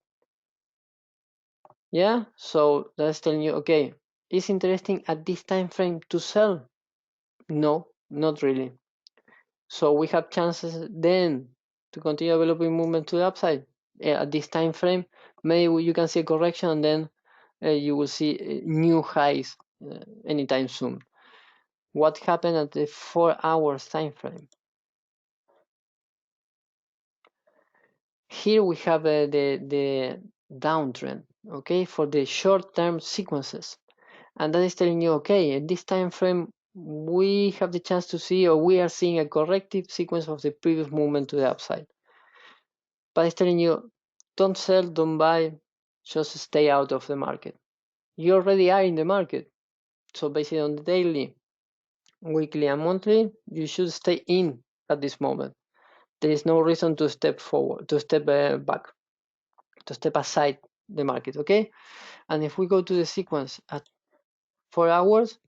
Yeah, so that's telling you, okay, is interesting at this time frame to sell? No, not really. So we have chances then to continue developing movement to the upside at this time frame. Maybe you can see a correction and then you will see new highs anytime soon. What happened at the 4 hours time frame? Here we have the downtrend, okay, for the short-term sequences, and that is telling you, okay, at this time frame we have the chance to see, or we are seeing a corrective sequence of the previous movement to the upside. But it's telling you, don't sell, don't buy, just stay out of the market. You already are in the market, so based on the daily, weekly, and monthly, you should stay in at this moment. There is no reason to step forward, to step back, to step aside the market, okay? And if we go to the sequence at 4 hours,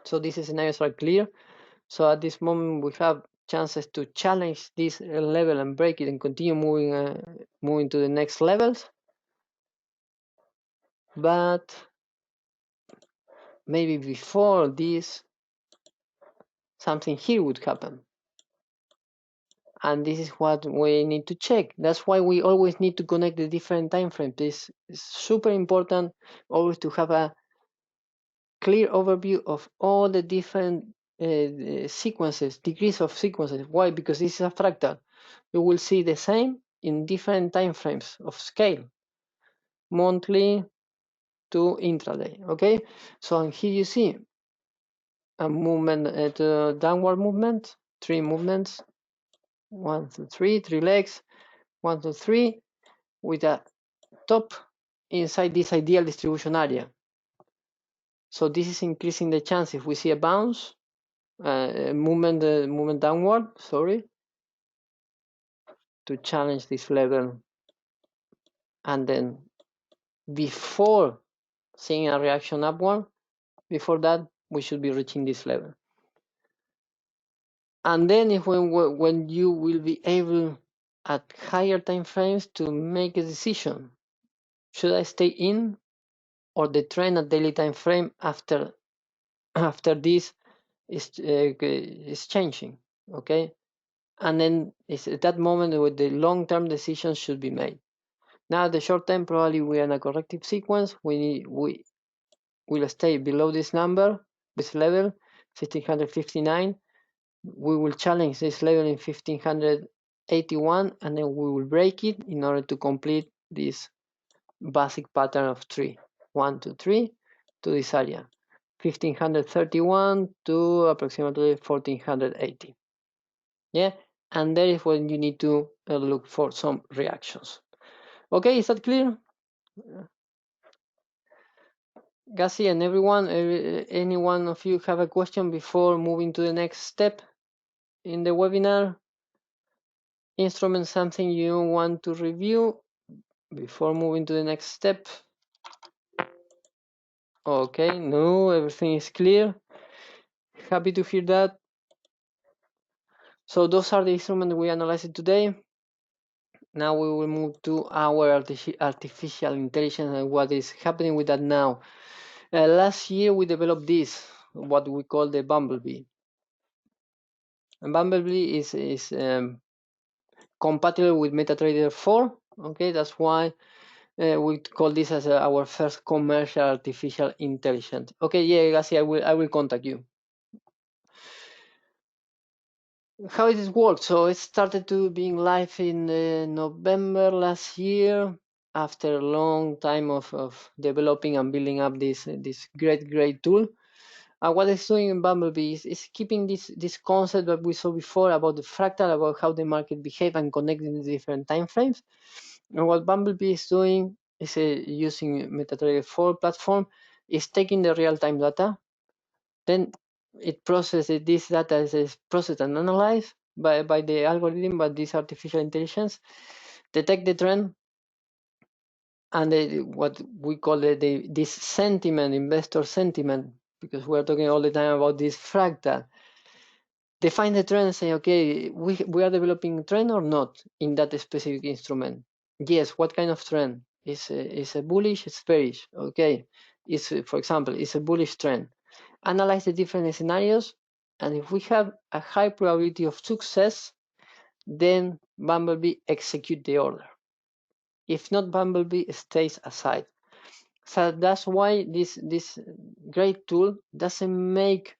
so these scenarios are clear. So at this moment, we have chances to challenge this level and break it and continue moving to the next levels. But maybe before this, something here would happen. And this is what we need to check. That's why we always need to connect the different time frames. This is super important, always to have a clear overview of all the different sequences, degrees of sequences. Why? Because this is a fractal. You will see the same in different time frames of scale, monthly to intraday. Okay, so here you see a movement at downward movement, three movements, 1, 2, 3, three legs, 1, 2, 3, with a top inside this ideal distribution area. So this is increasing the chance if we see a bounce, movement downward, sorry, to challenge this level, and then before seeing a reaction upward, before that we should be reaching this level. And then if when you will be able at higher time frames to make a decision, should I stay in, or the trend at daily time frame after this is changing, okay? And then it's at that moment where the long-term decisions should be made. Now the short term, probably we are in a corrective sequence. We will stay below this number, this level, 1559. We will challenge this level in 1581, and then we will break it in order to complete this basic pattern of 3, 1, 2, 3 to this area, 1531 to approximately 1480. Yeah, and that is when you need to look for some reactions. Okay, is that clear? Gassi and everyone, any one of you have a question before moving to the next step in the webinar? Instrument, something you want to review before moving to the next step? Okay, no, everything is clear. Happy to hear that. So those are the instruments we analyzed today. Now we will move to our artificial intelligence and what is happening with that now. Last year we developed this, what we call the Bumblebee. And Bumblebee is compatible with MetaTrader 4. Okay, that's why we call this as our first commercial artificial intelligence. Okay, yeah, Gassi, I will contact you. How it works? So it started to being live in November last year, after a long time of developing and building up this great tool. And what it's doing in Bumblebee is keeping this concept that we saw before about the fractal, about how the market behave and connecting the different time frames. And what Bumblebee is doing is using MetaTrader 4 platform, is taking the real-time data, then it processes this data is processed and analyzed by the algorithm, by this artificial intelligence, detect the trend, and what we call this sentiment, investor sentiment, because we're talking all the time about this fractal. Define the trend and say, okay, we are developing trend or not in that specific instrument. Yes, what kind of trend? Is a bullish, it's bearish. Okay, for example, it's a bullish trend. Analyze the different scenarios, and if we have a high probability of success, then Bumblebee execute the order. If not, Bumblebee stays aside. So that's why this great tool doesn't make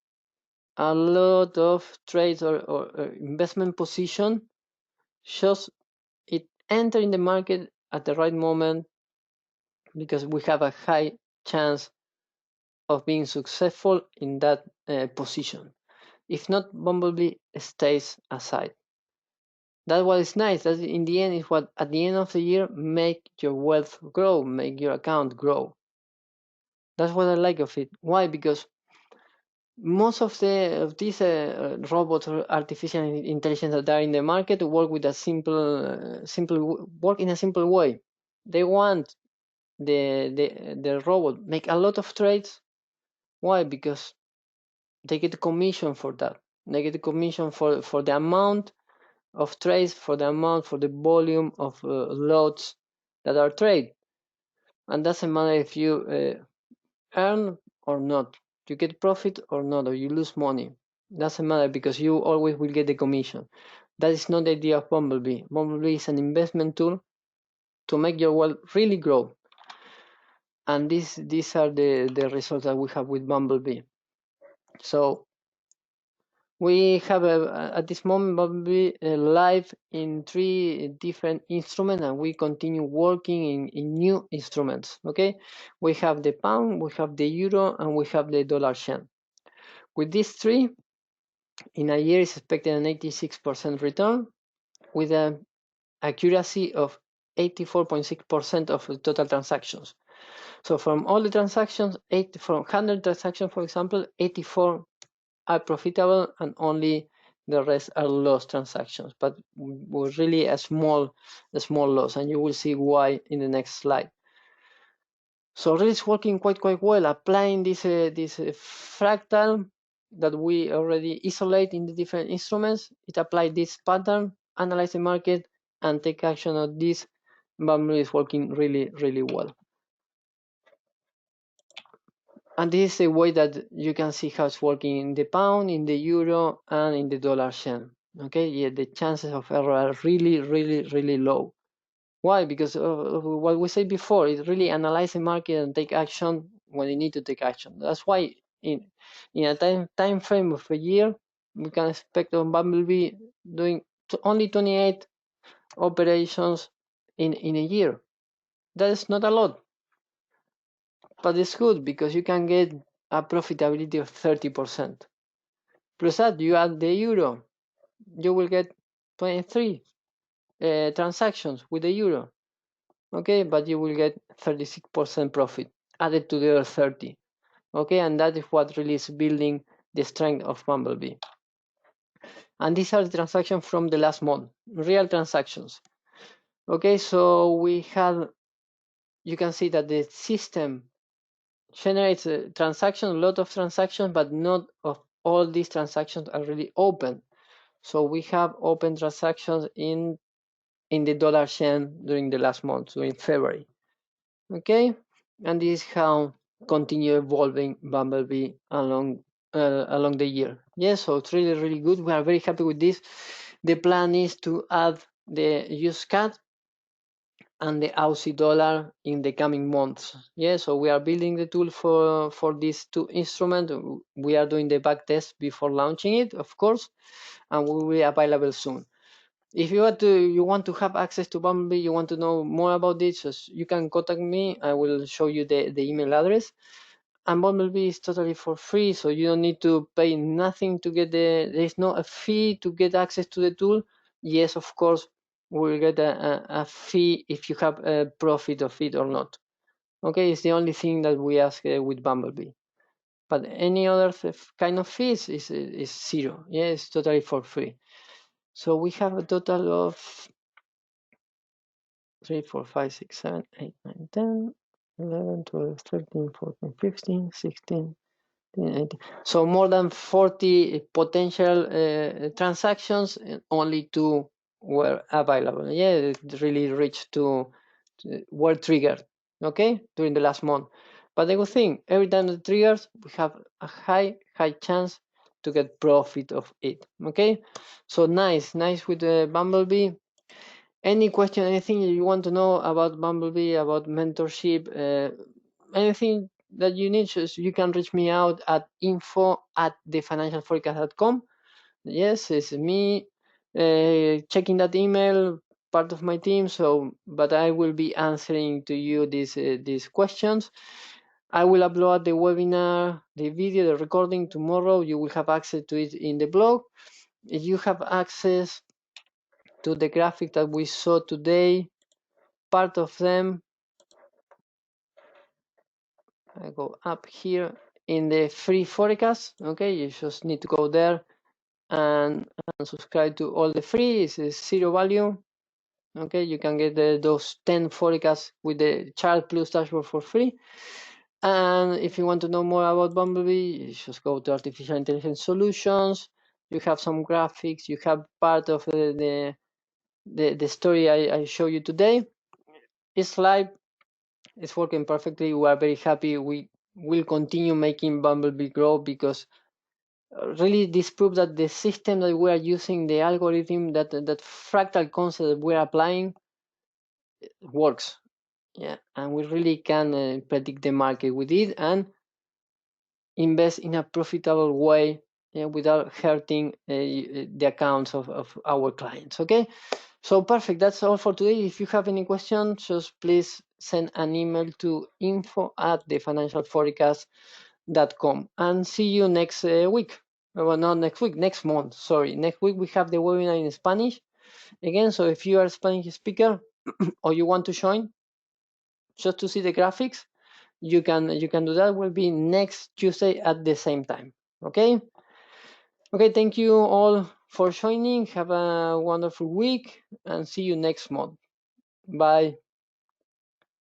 a lot of trades or investment position, just it enter in the market at the right moment, because we have a high chance of being successful in that position. If not, Bumblebee stays aside. That's what is nice. That in the end is what at the end of the year make your wealth grow, make your account grow. That's what I like of it. Why? Because most of these robots or artificial intelligence that are in the market work with a simple work in a simple way. They want the robot make a lot of trades. Why? Because they get a commission for that. They get a commission for the amount of trades, for the volume of lots that are traded. And doesn't matter if you earn or not, you get profit or not, or you lose money. Doesn't matter, because you always will get the commission. That is not the idea of Bumblebee. Bumblebee is an investment tool to make your wealth really grow. And these are the results that we have with Bumblebee. So we have at this moment Bumblebee live in 3 different instruments, and we continue working in new instruments. Okay, we have the pound, we have the euro, and we have the dollar yen. With these 3, in a year is expected an 86% return, with an accuracy of 84.6% of the total transactions. So from all the transactions, from 100 transactions, for example, 84 are profitable and only the rest are lost transactions, but with really a small loss, and you will see why in the next slide. So really it's working quite well, applying this fractal that we already isolate in the different instruments. It applied this pattern, analyze the market, and take action on this. Bumblebee is working really well. And this is a way that you can see how it's working in the pound, in the euro, and in the dollar yen. Okay, yeah, the chances of error are really low. Why? Because of what we said before, it really analyze the market and take action when you need to take action. That's why in a time frame of a year, we can expect on Bumblebee doing only 28 operations in a year. That is not a lot, but it's good because you can get a profitability of 30%. Plus that, you add the euro, you will get 23 transactions with the euro. Okay, but you will get 36% profit added to the other 30. Okay, and that is what really is building the strength of Bumblebee. And these are the transactions from the last month, real transactions. Okay, so we had, you can see that the system generates a transaction, a lot of transactions, but not of all these transactions are really open. So we have open transactions in the dollar chain during the last month, during February. Okay, and this is how continue evolving Bumblebee along the year. Yes, so it's really good. We are very happy with this. The plan is to add the USCAD and the Aussie dollar in the coming months. Yeah, so we are building the tool for these two instruments. We are doing the back test before launching it, of course, and will be available soon. If you want to have access to Bumblebee, you want to know more about this, you can contact me. I will show you the email address. And Bumblebee is totally for free, so you don't need to pay nothing to get there's no a fee to get access to the tool. Yes, of course, we'll get a fee if you have a profit of it or not. Okay, it's the only thing that we ask with Bumblebee. But any other kind of fees is zero. Yeah, it's totally for free. So we have a total of 3, 4, 5, 6, 7, 8, 9, 10, 11, 12, 13, 14, 15, 16, 18. So more than 40 potential transactions, and only 2 were available. Yeah, it really reached to were triggered, okay, during the last month. But the good thing, every time it triggers, we have a high chance to get profit of it, okay? So nice with the Bumblebee. Any question, anything you want to know about Bumblebee, about mentorship, anything that you need, just you can reach me out at info@thefinancialforecast.com. Yes, it's me checking that email, part of my team. So, but I will be answering to you these questions. I will upload the webinar, the video, the recording tomorrow. You will have access to it in the blog. If you have access to the graphic that we saw today, part of them, I go up here in the free forecast. Okay, you just need to go there and subscribe to all the free. It's zero value. Okay, you can get those 10 forecasts with the chart plus dashboard for free. And if you want to know more about Bumblebee, you just go to artificial intelligence solutions. You have some graphics. You have part of the story I show you today. It's live. It's working perfectly. We are very happy. We will continue making Bumblebee grow because really this proves that the system that we are using, the algorithm, that fractal concept that we are applying works. Yeah, and we really can predict the market with it and invest in a profitable way, without hurting the accounts of our clients. Okay, so perfect. That's all for today. If you have any questions, just please send an email to info@thefinancialforecast.com and see you next week. Well, not next week, next month. Sorry, next week we have the webinar in Spanish again. So if you are a Spanish speaker or you want to join just to see the graphics, you can do that. Will be next Tuesday at the same time. Okay, thank you all for joining. Have a wonderful week and see you next month. Bye.